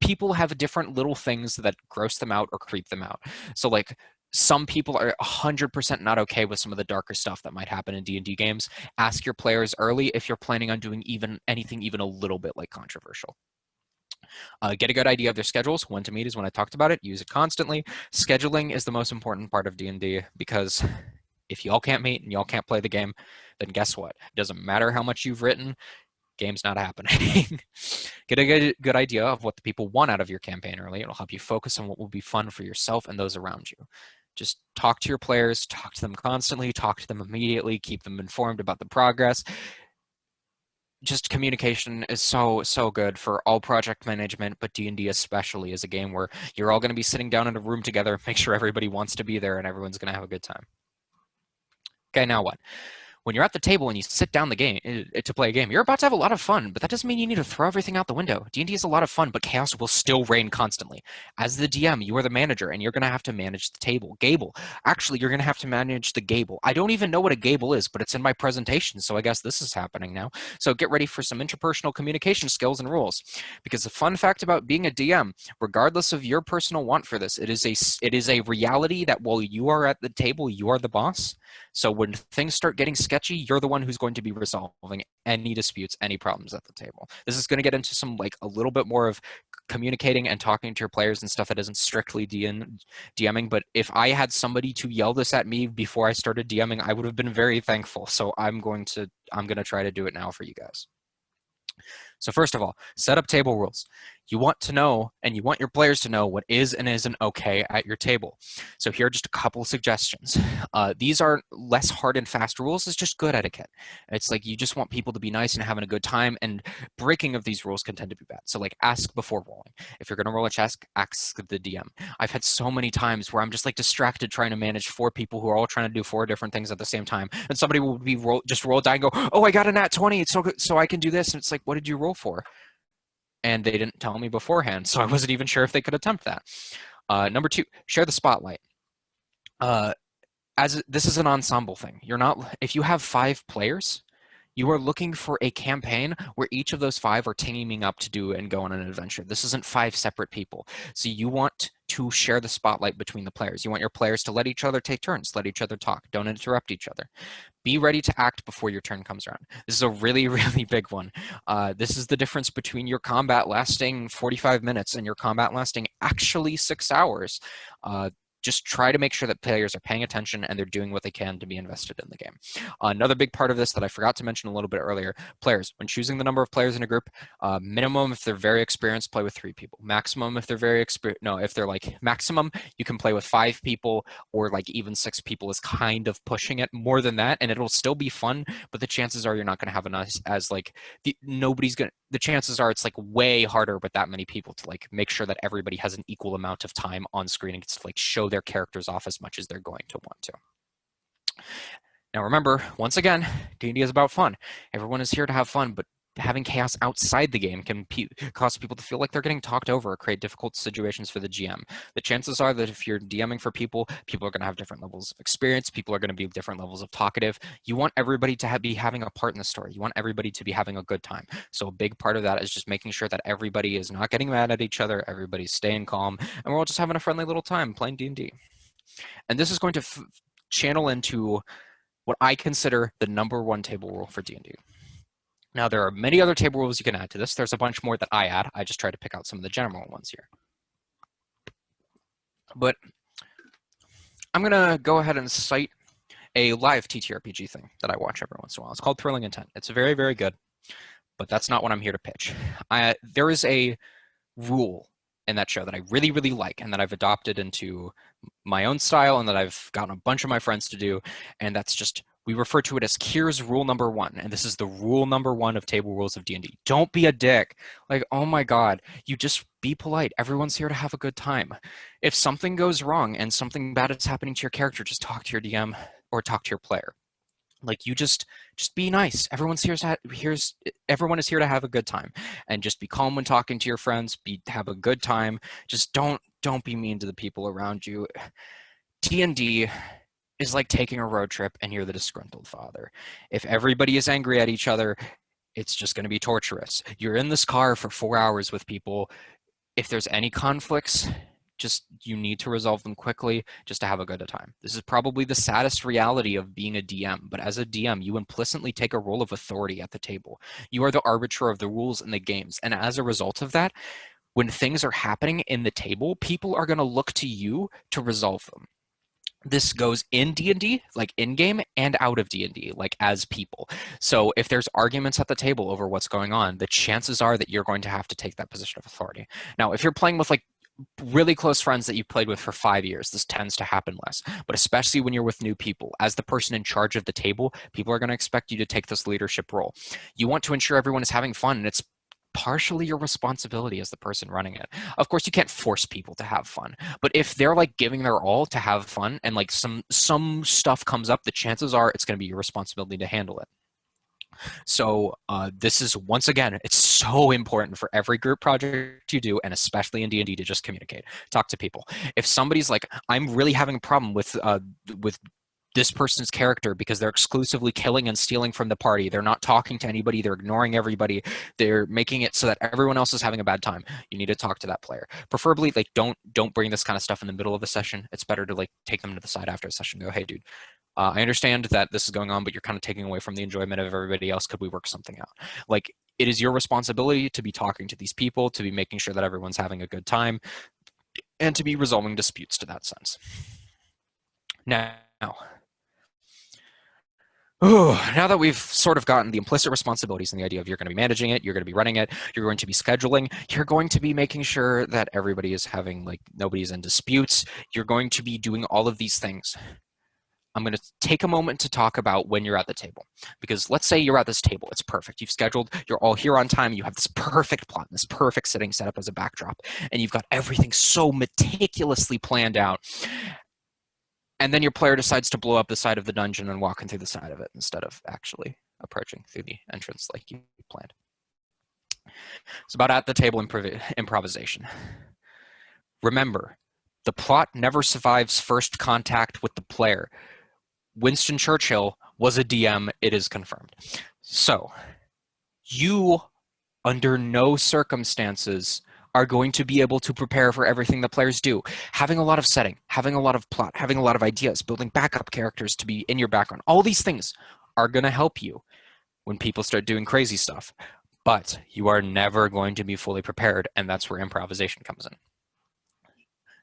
people have different little things that gross them out or creep them out. So like some people are 100% not okay with some of the darker stuff that might happen in D&D games. Ask your players early if you're planning on doing anything even a little bit like controversial. Get a good idea of their schedules. When to meet is when I talked about it. Use it constantly. Scheduling is the most important part of D&D because if y'all can't meet and y'all can't play the game, then guess what? It doesn't matter how much you've written, game's not happening. Get a good idea of what the people want out of your campaign early. It'll help you focus on what will be fun for yourself and those around you. Just talk to your players, talk to them constantly, talk to them immediately, keep them informed about the progress. Just communication is so good for all project management, but D&D especially is a game where you're all going to be sitting down in a room together. Make sure everybody wants to be there and everyone's going to have a good time. Okay, now what? When you're at the table and you sit down the game to play a game, you're about to have a lot of fun, but that doesn't mean you need to throw everything out the window. D&D is a lot of fun, but chaos will still reign constantly. As the DM, you are the manager, and you're going to have to manage the table. Gable. Actually, you're going to have to manage the gable. I don't even know what a gable is, but it's in my presentation, so I guess this is happening now. So get ready for some interpersonal communication skills and rules. Because the fun fact about being a DM, regardless of your personal want for this, it is a reality that while you are at the table, you are the boss. So when things start getting sketchy, you're the one who's going to be resolving any disputes, any problems at the table. This is going to get into some like a little bit more of communicating and talking to your players and stuff that isn't strictly DMing. But if I had somebody to yell this at me before I started DMing, I would have been very thankful. So I'm going to try to do it now for you guys. So first of all, set up table rules. You want to know, and you want your players to know what is and isn't okay at your table. So here are just a couple of suggestions. These are less hard and fast rules. It's just good etiquette. It's like you just want people to be nice and having a good time, and breaking of these rules can tend to be bad. So like ask before rolling. If you're going to roll a chess, ask the DM. I've had so many times where I'm just like distracted trying to manage 4 people who are all trying to do 4 different things at the same time, and somebody will be just roll a die and go, oh, I got a nat 20, it's so I can do this. And it's like, what did you roll for? And they didn't tell me beforehand, so I wasn't even sure if they could attempt that. Number 2, share the spotlight. As this is an ensemble thing. If you have 5 players, you are looking for a campaign where each of those 5 are teaming up to do and go on an adventure. This isn't 5 separate people. So you want to share the spotlight between the players. You want your players to let each other take turns, let each other talk, don't interrupt each other. Be ready to act before your turn comes around. This is a really, really big one. This is the difference between your combat lasting 45 minutes and your combat lasting actually 6 hours. Just try to make sure that players are paying attention and they're doing what they can to be invested in the game. Another big part of this that I forgot to mention a little bit earlier, players. When choosing the number of players in a group, minimum if they're very experienced, play with 3 people. Maximum if they're very experienced, no, if they're like maximum, you can play with 5 people, or like even 6 people is kind of pushing it. More than that, and it'll still be fun, but the chances are you're not going to have enough as like, the chances are it's like way harder with that many people to like make sure that everybody has an equal amount of time on screen and gets to like show their characters off as much as they're going to want to. Now remember, once again, D&D is about fun. Everyone is here to have fun, but having chaos outside the game can cause people to feel like they're getting talked over or create difficult situations for the GM. The chances are that if you're DMing for people are going to have different levels of experience. People are going to be different levels of talkative. You want everybody to be having a part in the story. You want everybody to be having a good time. So a big part of that is just making sure that everybody is not getting mad at each other. Everybody's staying calm, and we're all just having a friendly little time playing D&D. And this is going to channel into what I consider the #1 table rule for D&D. Now, there are many other table rules you can add to this. There's a bunch more that I add. I just try to pick out some of the general ones here. But I'm going to go ahead and cite a live TTRPG thing that I watch every once in a while. It's called Thrilling Intent. It's very, very good, but that's not what I'm here to pitch. There is a rule in that show that I really, really like and that I've adopted into my own style and that I've gotten a bunch of my friends to do, and that's just, we refer to it as Kier's rule #1, and this is the rule #1 of table rules of D&D. Don't be a dick. Like, oh my God, you just be polite. Everyone's here to have a good time. If something goes wrong and something bad is happening to your character, just talk to your DM or talk to your player. Like, you just be nice. Everyone is here to have a good time, and just be calm when talking to your friends. Have a good time. Just don't be mean to the people around you. D&D is like taking a road trip and you're the disgruntled father. If everybody is angry at each other, it's just going to be torturous. You're in this car for 4 hours with people. If there's any conflicts, you need to resolve them quickly just to have a good time. This is probably the saddest reality of being a DM, but as a DM, you implicitly take a role of authority at the table. You are the arbiter of the rules in the games, and as a result of that, when things are happening in the table, people are going to look to you to resolve them. This goes in D&D, like in-game, and out of D&D, like as people. So if there's arguments at the table over what's going on, the chances are that you're going to have to take that position of authority. Now, if you're playing with like really close friends that you've played with for 5 years, this tends to happen less. But especially when you're with new people, as the person in charge of the table, people are going to expect you to take this leadership role. You want to ensure everyone is having fun, and it's partially your responsibility as the person running it. Of course, you can't force people to have fun, but if they're like giving their all to have fun and like some stuff comes up, the chances are it's going to be your responsibility to handle it. So this is, once again, it's so important for every group project you do, and especially in D&D, to just communicate, talk to people. If somebody's like, I'm really having a problem with this person's character because they're exclusively killing and stealing from the party, they're not talking to anybody, they're ignoring everybody, they're making it so that everyone else is having a bad time, you need to talk to that player. Preferably, like, don't bring this kind of stuff in the middle of the session. It's better to like take them to the side after a session and go, hey dude, I understand that this is going on, but you're kind of taking away from the enjoyment of everybody else. Could we work something out? Like, it is your responsibility to be talking to these people, to be making sure that everyone's having a good time, and to be resolving disputes to that sense. Now that we've sort of gotten the implicit responsibilities and the idea of you're going to be managing it, you're going to be running it, you're going to be scheduling, you're going to be making sure that everybody is having, like, nobody's in disputes, you're going to be doing all of these things. I'm going to take a moment to talk about when you're at the table. Because let's say you're at this table. It's perfect. You've scheduled. You're all here on time. You have this perfect plot, this perfect setting set up as a backdrop. And you've got everything so meticulously planned out. And then your player decides to blow up the side of the dungeon and walk in through the side of it instead of actually approaching through the entrance like you planned. It's about at the table improvisation. Remember, the plot never survives first contact with the player. Winston Churchill was a DM, it is confirmed. So, you, under no circumstances, are going to be able to prepare for everything the players do. Having a lot of setting, having a lot of plot, having a lot of ideas, building backup characters to be in your background, all these things are going to help you when people start doing crazy stuff. But you are never going to be fully prepared, and that's where improvisation comes in.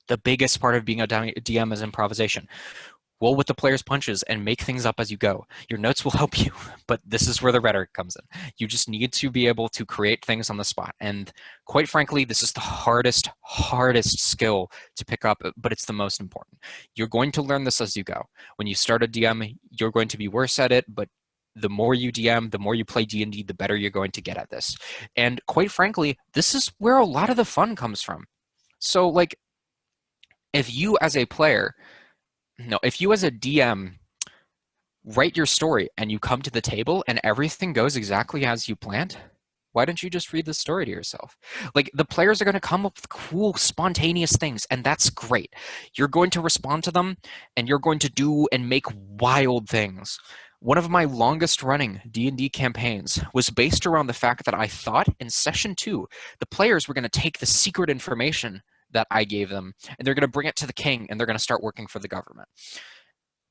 The biggest part of being a DM is improvisation. Roll with the player's punches and make things up as you go. Your notes will help you, but this is where the rhetoric comes in. You just need to be able to create things on the spot. And quite frankly, this is the hardest skill to pick up, but it's the most important. You're going to learn this as you go. When you start a DM, you're going to be worse at it, but the more you DM, the more you play D&D, the better you're going to get at this. And quite frankly, this is where a lot of the fun comes from. So, like, if you as a DM write your story and you come to the table and everything goes exactly as you planned, why don't you just read the story to yourself? Like, the players are going to come up with cool, spontaneous things, and that's great. You're going to respond to them, and you're going to do and make wild things. One of my longest running D&D campaigns was based around the fact that I thought in session 2, the players were going to take the secret information that I gave them, and they're going to bring it to the king, and they're going to start working for the government.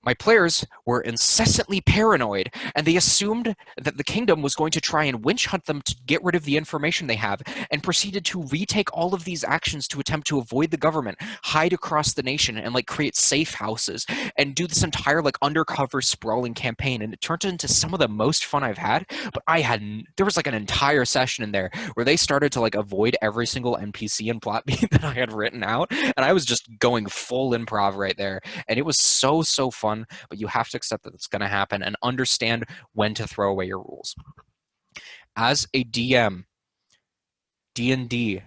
My players were incessantly paranoid, and they assumed that the kingdom was going to try and winch hunt them to get rid of the information they have, and proceeded to retake all of these actions to attempt to avoid the government, hide across the nation, and like create safe houses, and do this entire like undercover sprawling campaign. And it turned into some of the most fun I've had. But there was like an entire session in there where they started to like avoid every single NPC and plot beat that I had written out, and I was just going full improv right there, and it was so fun. But you have to accept that it's going to happen and understand when to throw away your rules. As a DM, D&D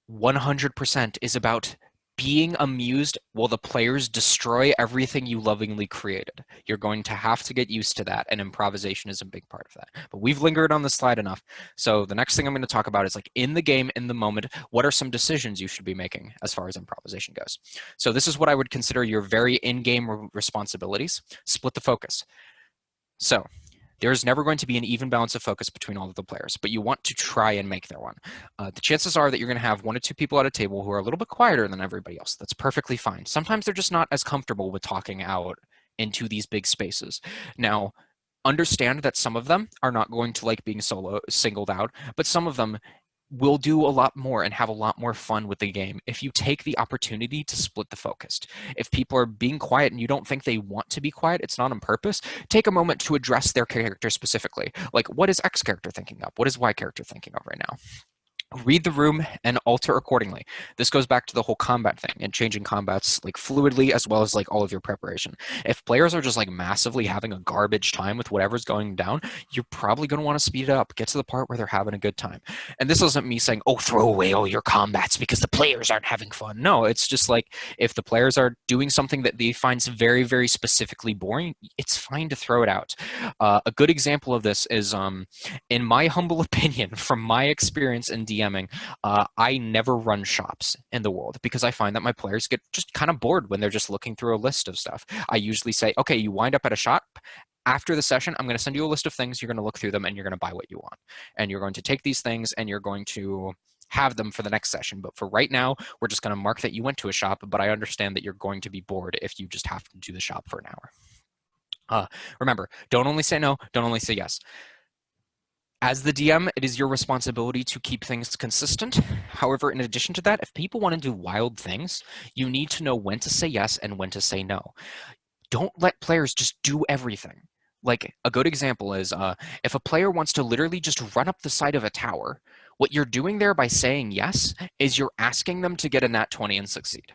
100% is about being amused while the players destroy everything you lovingly created. You're going to have to get used to that, and improvisation is a big part of that. But we've lingered on the slide enough. So the next thing I'm going to talk about is, like, in the game, in the moment, what are some decisions you should be making as far as improvisation goes? So this is what I would consider your very in-game responsibilities. Split the focus. So there's never going to be an even balance of focus between all of the players, but you want to try and make there one. The chances are that you're going to have 1 or 2 people at a table who are a little bit quieter than everybody else. That's perfectly fine. Sometimes they're just not as comfortable with talking out into these big spaces. Now, understand that some of them are not going to like being singled out, but some of them will do a lot more and have a lot more fun with the game if you take the opportunity to split the focus. If people are being quiet and you don't think they want to be quiet, it's not on purpose, take a moment to address their character specifically. Like, what is X character thinking of? What is Y character thinking of right now? Read the room and alter accordingly. This goes back to the whole combat thing and changing combats like fluidly as well as like all of your preparation. If players are just like massively having a garbage time with whatever's going down, you're probably going to want to speed it up, get to the part where they're having a good time. And this isn't me saying, oh, throw away all your combats because the players aren't having fun. No, it's just like if the players are doing something that they find very, very specifically boring, it's fine to throw it out. A good example of this is in my humble opinion, from my experience in DMing, I never run shops in the world because I find that my players get just kind of bored when they're just looking through a list of stuff. I usually say, okay, you wind up at a shop. After the session, I'm going to send you a list of things. You're going to look through them and you're going to buy what you want. And you're going to take these things and you're going to have them for the next session. But for right now, we're just going to mark that you went to a shop, but I understand that you're going to be bored if you just have to do the shop for an hour. Remember, don't only say no, don't only say yes. As the DM, it is your responsibility to keep things consistent. However, in addition to that, if people want to do wild things, you need to know when to say yes and when to say no. Don't let players just do everything. Like a good example is if a player wants to literally just run up the side of a tower, what you're doing there by saying yes is you're asking them to get a nat 20 and succeed.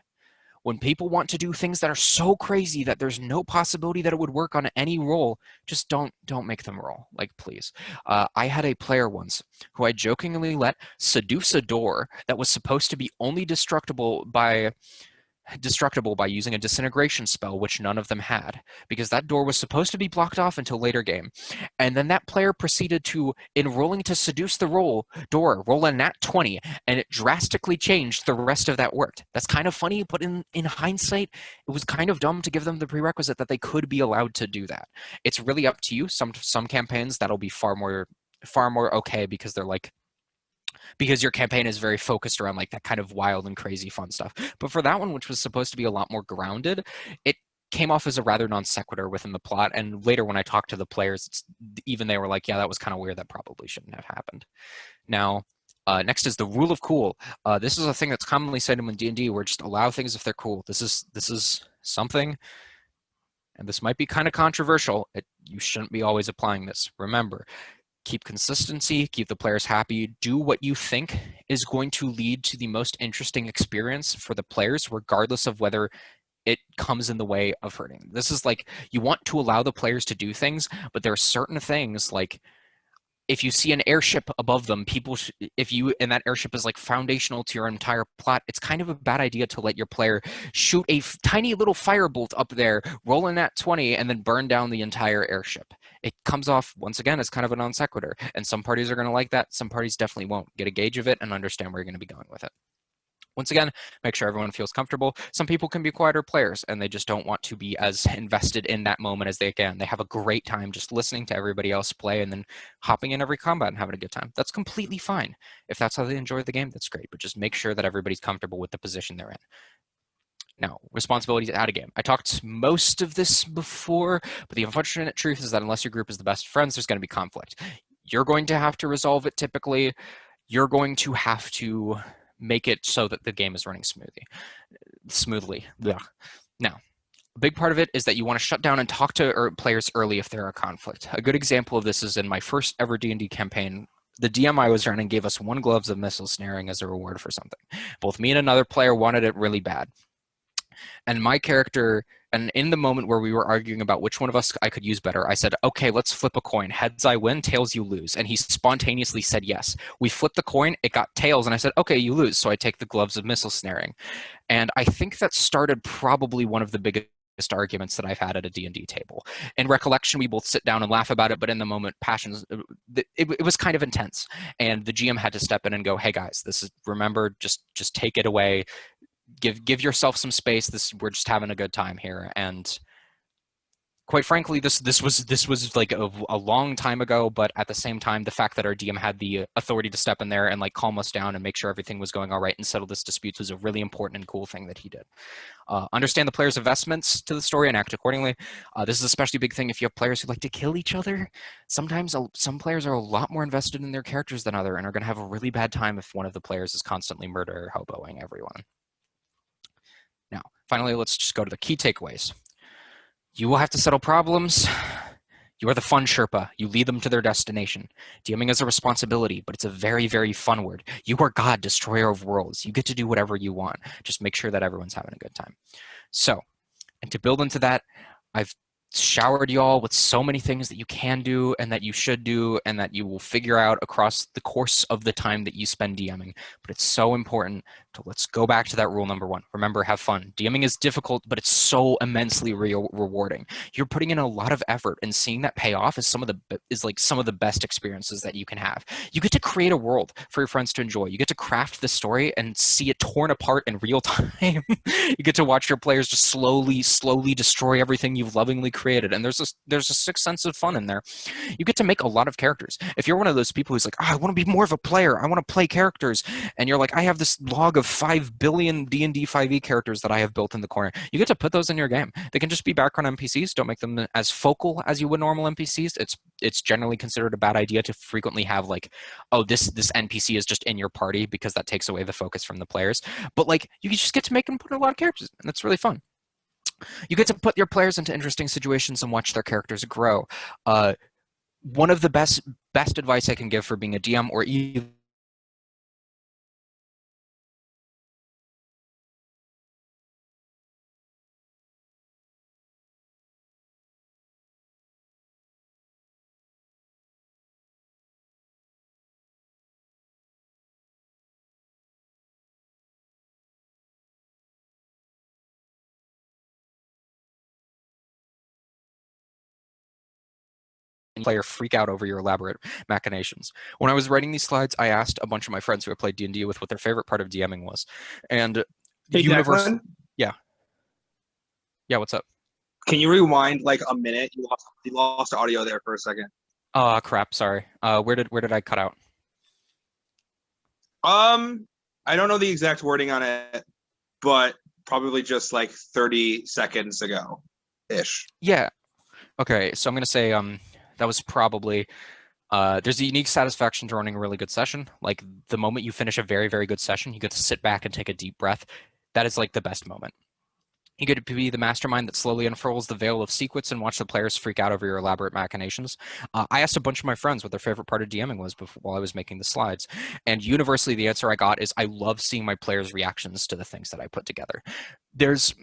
When people want to do things that are so crazy that there's no possibility that it would work on any roll, just don't make them roll. Like, please. I had a player once who I jokingly let seduce a door that was supposed to be only destructible by using a disintegration spell, which none of them had, because that door was supposed to be blocked off until later game. And then that player proceeded to, in rolling to seduce the door, roll a nat 20, and it drastically changed the rest of that work. That's kind of funny, but in hindsight, it was kind of dumb to give them the prerequisite that they could be allowed to do that. It's really up to you. Some campaigns that'll be far more okay because they're like, because your campaign is very focused around like that kind of wild and crazy fun stuff. But for that one, which was supposed to be a lot more grounded, it came off as a rather non sequitur within the plot. And later when I talked to the players, even they were like, yeah, that was kind of weird. That probably shouldn't have happened. Now, next is the rule of cool. This is a thing that's commonly said in D&D where just allow things if they're cool. This is something, and this might be kind of controversial. You shouldn't be always applying this. Remember, keep consistency, keep the players happy, do what you think is going to lead to the most interesting experience for the players, regardless of whether it comes in the way of hurting. This is like, you want to allow the players to do things, but there are certain things like, if you see an airship above them, and that airship is like foundational to your entire plot, it's kind of a bad idea to let your player shoot a tiny little firebolt up there, roll in that 20, and then burn down the entire airship. It comes off, once again, as kind of a non sequitur, and some parties are going to like that, some parties definitely won't. Get a gauge of it and understand where you're going to be going with it. Once again, make sure everyone feels comfortable. Some people can be quieter players and they just don't want to be as invested in that moment as they can. They have a great time just listening to everybody else play and then hopping in every combat and having a good time. That's completely fine. If that's how they enjoy the game, that's great. But just make sure that everybody's comfortable with the position they're in. Now, responsibilities out of game. I talked most of this before, but the unfortunate truth is that unless your group is the best friends, there's going to be conflict. You're going to have to resolve it typically. You're going to have to make it so that the game is running smoothly. Yeah. Now, a big part of it is that you want to shut down and talk to players early if there are conflict. A good example of this is in my first ever D&D campaign. The DM I was running gave us 1 gloves of missile snaring as a reward for something. Both me and another player wanted it really bad. And my character, and in the moment where we were arguing about which one of us I could use better, I said, okay, let's flip a coin. Heads I win, tails you lose. And he spontaneously said yes. We flipped the coin, it got tails, and I said, okay, you lose. So I take the gloves of missile snaring. And I think that started probably one of the biggest arguments that I've had at a D&D table. In recollection, we both sit down and laugh about it, but in the moment, passions, it was kind of intense. And the GM had to step in and go, hey guys, remember, just take it away. Give yourself some space. We're just having a good time here. And quite frankly, this was like a long time ago, but at the same time, the fact that our DM had the authority to step in there and like calm us down and make sure everything was going all right and settle this dispute was a really important and cool thing that he did. Understand the players' investments to the story and act accordingly. This is a especially big thing if you have players who like to kill each other. Sometimes some players are a lot more invested in their characters than others and are going to have a really bad time if one of the players is constantly murder hoboing everyone. Now, finally, let's just go to the key takeaways. You will have to settle problems. You are the fun Sherpa. You lead them to their destination. DMing is a responsibility, but it's a very, very fun word. You are God, destroyer of worlds. You get to do whatever you want. Just make sure that everyone's having a good time. So, and to build into that, I've showered y'all with so many things that you can do and that you should do and that you will figure out across the course of the time that you spend DMing. But it's so important to let's go back to that rule number one. Remember, have fun. DMing is difficult, but it's so immensely rewarding. You're putting in a lot of effort, and seeing that pay off is some of the best experiences that you can have. You get to create a world for your friends to enjoy. You get to craft the story and see it torn apart in real time. You get to watch your players just slowly destroy everything you've lovingly created, and there's a sixth sense of fun in there. You get to make a lot of characters. If you're one of those people who's like, oh, I want to be more of a player, I want to play characters, and you're like, I have this log of 5 billion D&D 5e characters that I have built in the corner, you get to put those in your game. They can just be background NPCs. Don't make them as focal as you would normal NPCs. It's generally considered a bad idea to frequently have like, oh, this NPC is just in your party, because that takes away the focus from the players. But like, you just get to make them put a lot of characters, and that's really fun. You get to put your players into interesting situations and watch their characters grow. One of the best advice I can give for being a DM, or even player freak out over your elaborate machinations. When I was writing these slides, I asked a bunch of my friends who I played D&D with what their favorite part of DMing was. And Hey, Declan, yeah. Yeah, what's up? can you rewind like a minute? You lost audio there for a second. Oh, crap, sorry. Where did I cut out? I don't know the exact wording on it, but probably just like 30 seconds ago ish. Yeah. Okay, so I'm going to say that was probably there's a unique satisfaction to running a really good session. Like the moment you finish a very, very good session, you get to sit back and take a deep breath. That is like the best moment. You get to be the mastermind that slowly unfurls the veil of secrets and watch the players freak out over your elaborate machinations. I asked a bunch of my friends what their favorite part of DMing was while I was making the slides, and universally the answer I got is I love seeing my players' reactions to the things that I put together. There's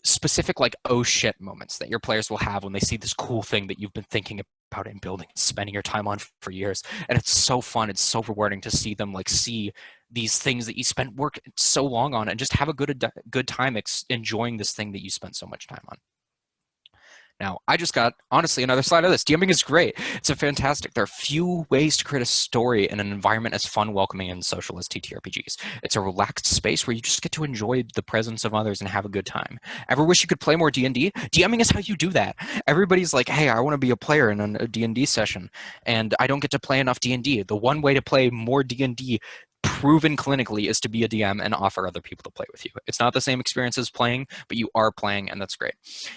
specific like oh shit moments that your players will have when they see this cool thing that you've been thinking about and building and spending your time on for years, and it's so fun, it's so rewarding to see them like see these things that you spent work so long on and just have a good time enjoying this thing that you spent so much time on. Now, I just got, honestly, another slide of this. DMing is great. It's a fantastic. There are few ways to create a story in an environment as fun, welcoming, and social as TTRPGs. It's a relaxed space where you just get to enjoy the presence of others and have a good time. Ever wish you could play more D&D? DMing is how you do that. Everybody's like, hey, I want to be a player in a D&D session, and I don't get to play enough D&D. The one way to play more D&D proven clinically is to be a DM and offer other people to play with you. It's not the same experience as playing, but you are playing, and that's great.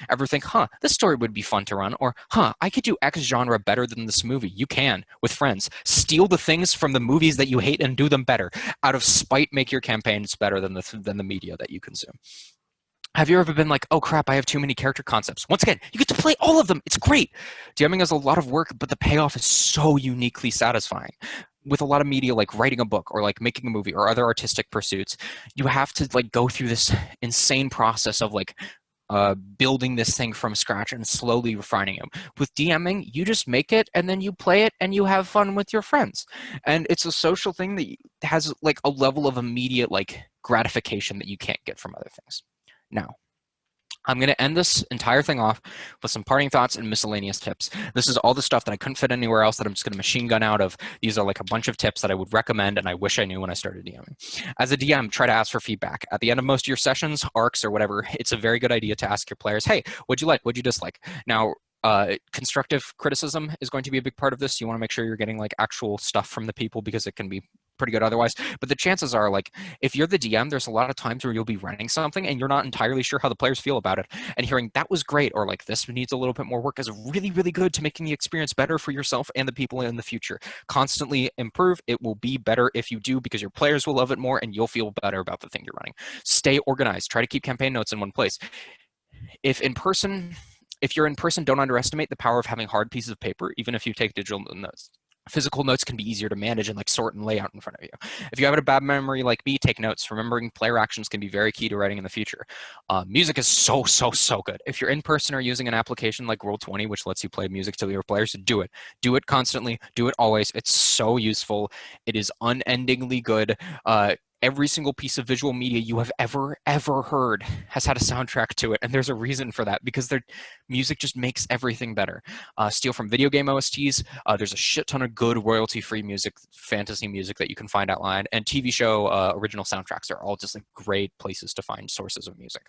Ever think, this story would be fun to run, or I could do X genre better than this movie? You can, with friends. Steal the things from the movies that you hate and do them better. Out of spite, make your campaigns better than the media that you consume. Have you ever been like, oh crap, I have too many character concepts? Once again, you get to play all of them. It's great. DMing is a lot of work, but the payoff is so uniquely satisfying. With a lot of media like writing a book or like making a movie or other artistic pursuits, you have to like go through this insane process of like building this thing from scratch and slowly refining it. With DMing, you just make it and then you play it and you have fun with your friends. And it's a social thing that has like a level of immediate like gratification that you can't get from other things. Now, I'm going to end this entire thing off with some parting thoughts and miscellaneous tips. This is all the stuff that I couldn't fit anywhere else that I'm just going to machine gun out of. These are like a bunch of tips that I would recommend and I wish I knew when I started DMing. As a DM, try to ask for feedback. At the end of most of your sessions, arcs, or whatever, it's a very good idea to ask your players, hey, what'd you like? What'd you dislike? Now, constructive criticism is going to be a big part of this. You want to make sure you're getting like actual stuff from the people because it can be pretty good otherwise. But the chances are, like, if you're the DM, there's a lot of times where you'll be running something and you're not entirely sure how the players feel about it. And hearing that was great, or like this needs a little bit more work, is really, really good to making the experience better for yourself and the people in the future. Constantly improve. It will be better if you do, because your players will love it more and you'll feel better about the thing you're running. Stay organized. Try to keep campaign notes in one place. If in person, If you're in person, don't underestimate the power of having hard pieces of paper, even if you take digital notes. Physical notes can be easier to manage and like sort and lay out in front of you. If you have a bad memory like me, take notes. Remembering player actions can be very key to writing in the future. Music is so good. If you're in person or using an application like Roll20, which lets you play music to your players, do it. Do it constantly. Do it always. It's so useful. It is unendingly good. Every single piece of visual media you have ever heard has had a soundtrack to it, and there's a reason for that, because their music just makes everything better. Steal from video game OSTs. There's a shit ton of good royalty-free music, fantasy music that you can find online, and TV show original soundtracks are all just like great places to find sources of music.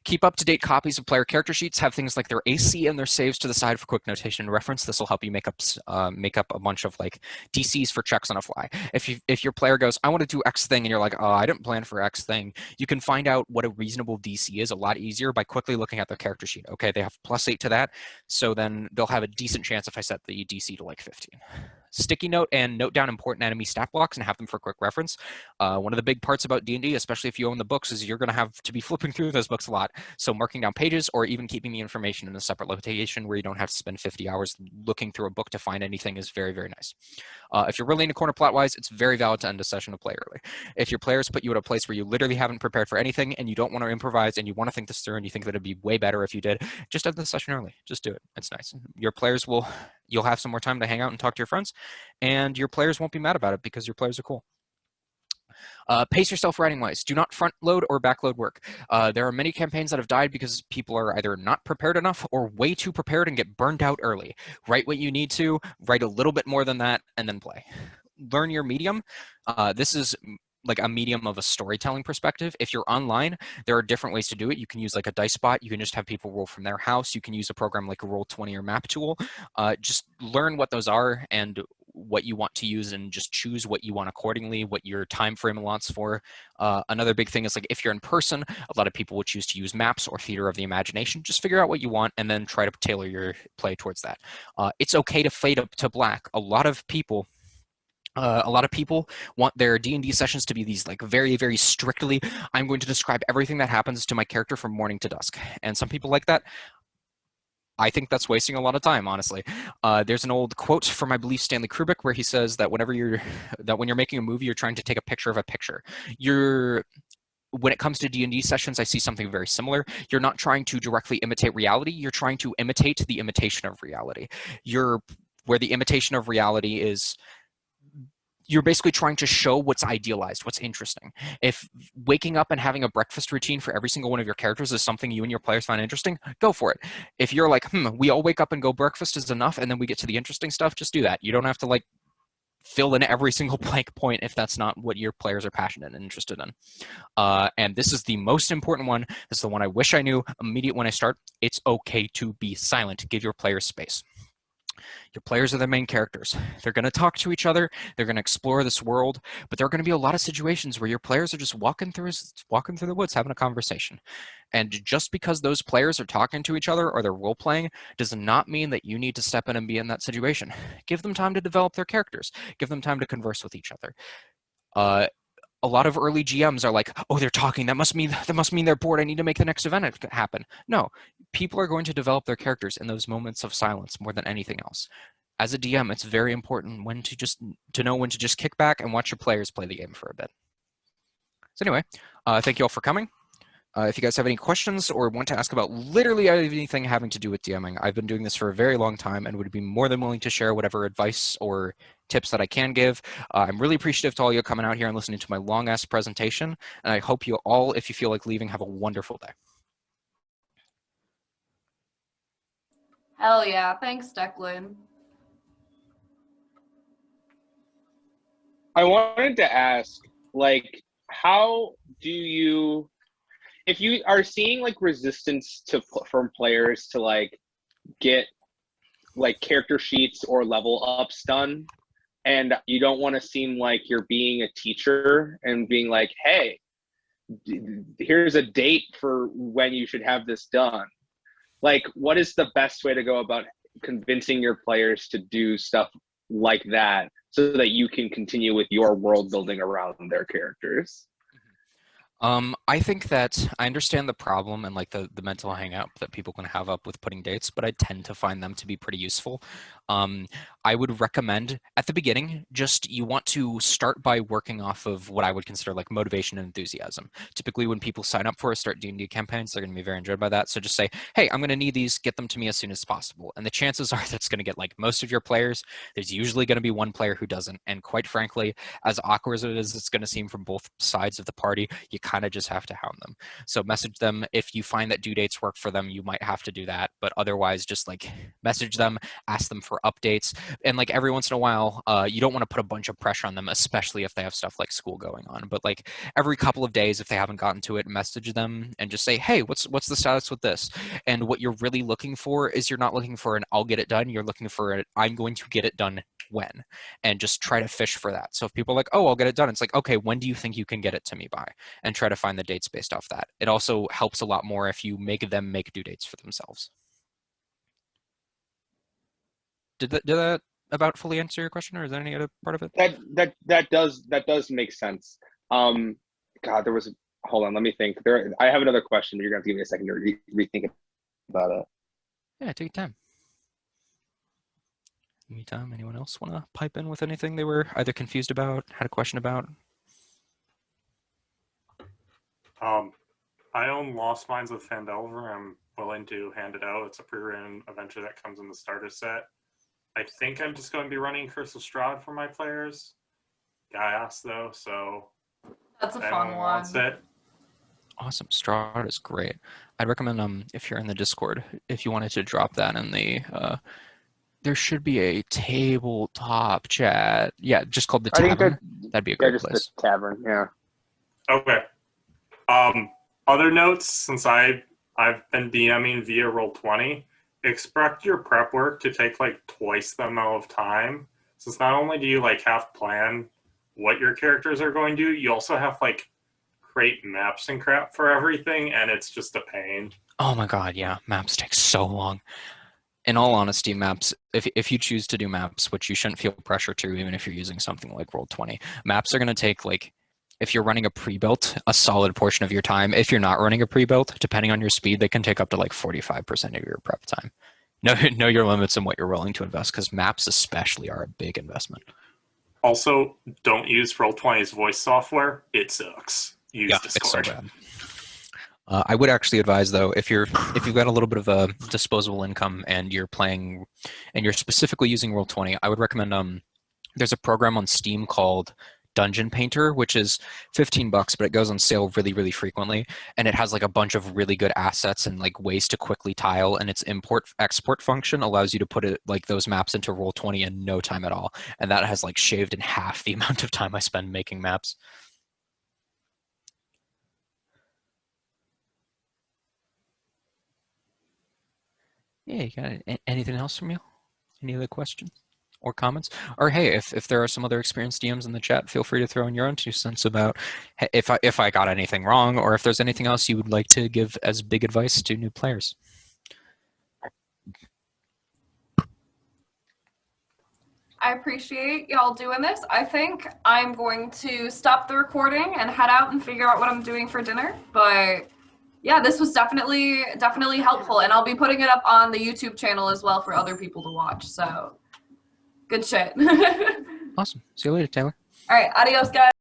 Keep up-to-date copies of player character sheets. Have things like their AC and their saves to the side for quick notation and reference. This will help you make up a bunch of like DCs for checks on a fly. If your player goes, I want to do X thing, and you're like, oh, I didn't plan for X thing, you can find out what a reasonable DC is a lot easier by quickly looking at their character sheet. Okay, they have +8 to that, so then they'll have a decent chance if I set the DC to like 15. Sticky note and note down important enemy stat blocks and have them for quick reference. One of the big parts about D&D, especially if you own the books, is you're going to have to be flipping through those books a lot. So marking down pages or even keeping the information in a separate location where you don't have to spend 50 hours looking through a book to find anything is very nice. If you're really in a corner plot-wise, it's very valid to end a session to play early. If your players put you at a place where you literally haven't prepared for anything and you don't want to improvise and you want to think this through and you think that it'd be way better if you did, just end the session early. Just do it. It's nice. Your players you'll have some more time to hang out and talk to your friends, and your players won't be mad about it because your players are cool. Pace yourself writing-wise. Do not front-load or back-load work. There are many campaigns that have died because people are either not prepared enough or way too prepared and get burned out early. Write what you need to, write a little bit more than that, and then play. Learn your medium. This is like a medium of a storytelling perspective. If you're online, there are different ways to do it. You can use like a dice bot. You can just have people roll from their house. You can use a program like a Roll20 or Map Tool. Just learn what those are and what you want to use, and just choose what you want accordingly, what your time frame allots for. Another big thing is like if you're in person, a lot of people would choose to use maps or theater of the imagination. Just figure out what you want and then try to tailor your play towards that. It's okay to fade up to black. A lot of people want their D&D sessions to be these like very strictly, I'm going to describe everything that happens to my character from morning to dusk. And some people like that. I think that's wasting a lot of time, honestly. There's an old quote from, I believe, Stanley Kubrick, where he says that when you're making a movie, you're trying to take a picture of a picture. When it comes to D&D sessions, I see something very similar. You're not trying to directly imitate reality. You're trying to imitate the imitation of reality. Where the imitation of reality is, you're basically trying to show what's idealized, what's interesting. If waking up and having a breakfast routine for every single one of your characters is something you and your players find interesting, go for it. If you're like, we all wake up and go breakfast is enough, and then we get to the interesting stuff, just do that. You don't have to like fill in every single blank point if that's not what your players are passionate and interested in. And this is the most important one. This is the one I wish I knew immediately when I start. It's okay to be silent. Give your players space. Your players are the main characters. They're going to talk to each other. They're going to explore this world, but there are going to be a lot of situations where your players are just walking through the woods, having a conversation. And just because those players are talking to each other or they're role playing does not mean that you need to step in and be in that situation. Give them time to develop their characters. Give them time to converse with each other. A lot of early GMs are like, oh, they're talking. That must mean they're bored. I need to make the next event happen. No, people are going to develop their characters in those moments of silence more than anything else. As a DM, it's very important to know when to just kick back and watch your players play the game for a bit. So anyway, thank you all for coming. If you guys have any questions or want to ask about literally anything having to do with DMing, I've been doing this for a very long time and would be more than willing to share whatever advice or tips that I can give. I'm really appreciative to all you coming out here and listening to my long-ass presentation, and I hope you all, if you feel like leaving, have a wonderful day. Hell yeah. Thanks, Declan. I wanted to ask, like, how do you, if you are seeing like resistance from players to like get like character sheets or level ups done, and you don't want to seem like you're being a teacher and being like, hey, here's a date for when you should have this done. Like, what is the best way to go about convincing your players to do stuff like that so that you can continue with your world building around their characters? I think that I understand the problem and like the mental hang up that people can have up with putting dates, but I tend to find them to be pretty useful. Um, I would recommend at the beginning, just you want to start by working off of what I would consider like motivation and enthusiasm. Typically, when people sign up for or start D&D campaigns, they're going to be very enjoyed by that. So just say, hey, I'm going to need these, get them to me as soon as possible. And the chances are that's going to get like most of your players. There's usually going to be one player who doesn't. And quite frankly, as awkward as it is, it's going to seem from both sides of the party, you kind of just have to hound them. So message them. If you find that due dates work for them, you might have to do that. But otherwise, just like message them, ask them for updates. And like every once in a while, you don't want to put a bunch of pressure on them, especially if they have stuff like school going on. But like every couple of days, if they haven't gotten to it, message them and just say, hey, what's the status with this? And what you're really looking for is you're not looking for an I'll get it done. You're looking for an I'm going to get it done when, and just try to fish for that. So if people are like, oh, I'll get it done, it's like, okay, when do you think you can get it to me by? And try to find the dates based off that. It also helps a lot more if you make them make due dates for themselves. Did that about fully answer your question, or is there any other part of it? That does make sense. God, there was. Hold on, let me think. I have another question. You're gonna have to give me a second to rethink about it. Yeah, take your time. Meantime, anyone else want to pipe in with anything they were either confused about, had a question about? I own Lost Mines of Phandelver. I'm willing to hand it out. It's a pre-written adventure that comes in the starter set. I think I'm just going to be running Curse of Strahd for my players. Guy asked though, so that's a fun one. Awesome. Strahd is great. I'd recommend if you're in the Discord, if you wanted to drop that in the there should be a tabletop chat. Yeah, just called the Tavern. That'd be a great place. The Tavern, yeah. Okay. Other notes, since I've been DMing via Roll20, expect your prep work to take like twice the amount of time. Since not only do you like have to plan what your characters are going to do, you also have like create maps and crap for everything, and it's just a pain. Oh my god, yeah. Maps take so long. In all honesty, maps, if you choose to do maps, which you shouldn't feel pressure to, even if you're using something like Roll20, maps are going to take, like, if you're running a pre-built, a solid portion of your time. If you're not running a pre-built, depending on your speed, they can take up to like 45% of your prep time. Know your limits and what you're willing to invest, because maps especially are a big investment. Also, don't use Roll20's voice software. It sucks. Use Discord. It's so bad. I would actually advise, though, if you've got a little bit of a disposable income and you're playing and you're specifically using Roll20, I would recommend there's a program on Steam called Dungeon Painter, which is $15, but it goes on sale really, really frequently, and it has like a bunch of really good assets and like ways to quickly tile, and its import-export function allows you to put it like those maps into Roll20 in no time at all, and that has like shaved in half the amount of time I spend making maps. Yeah, you got anything else from you? Any other questions or comments? Or hey, if there are some other experienced DMs in the chat, feel free to throw in your own 2 cents about if I got anything wrong, or if there's anything else you would like to give as big advice to new players. I appreciate y'all doing this. I think I'm going to stop the recording and head out and figure out what I'm doing for dinner. But yeah, this was definitely helpful, and I'll be putting it up on the YouTube channel as well for other people to watch. So good shit. Awesome. See you later, Taylor. All right, adios, guys.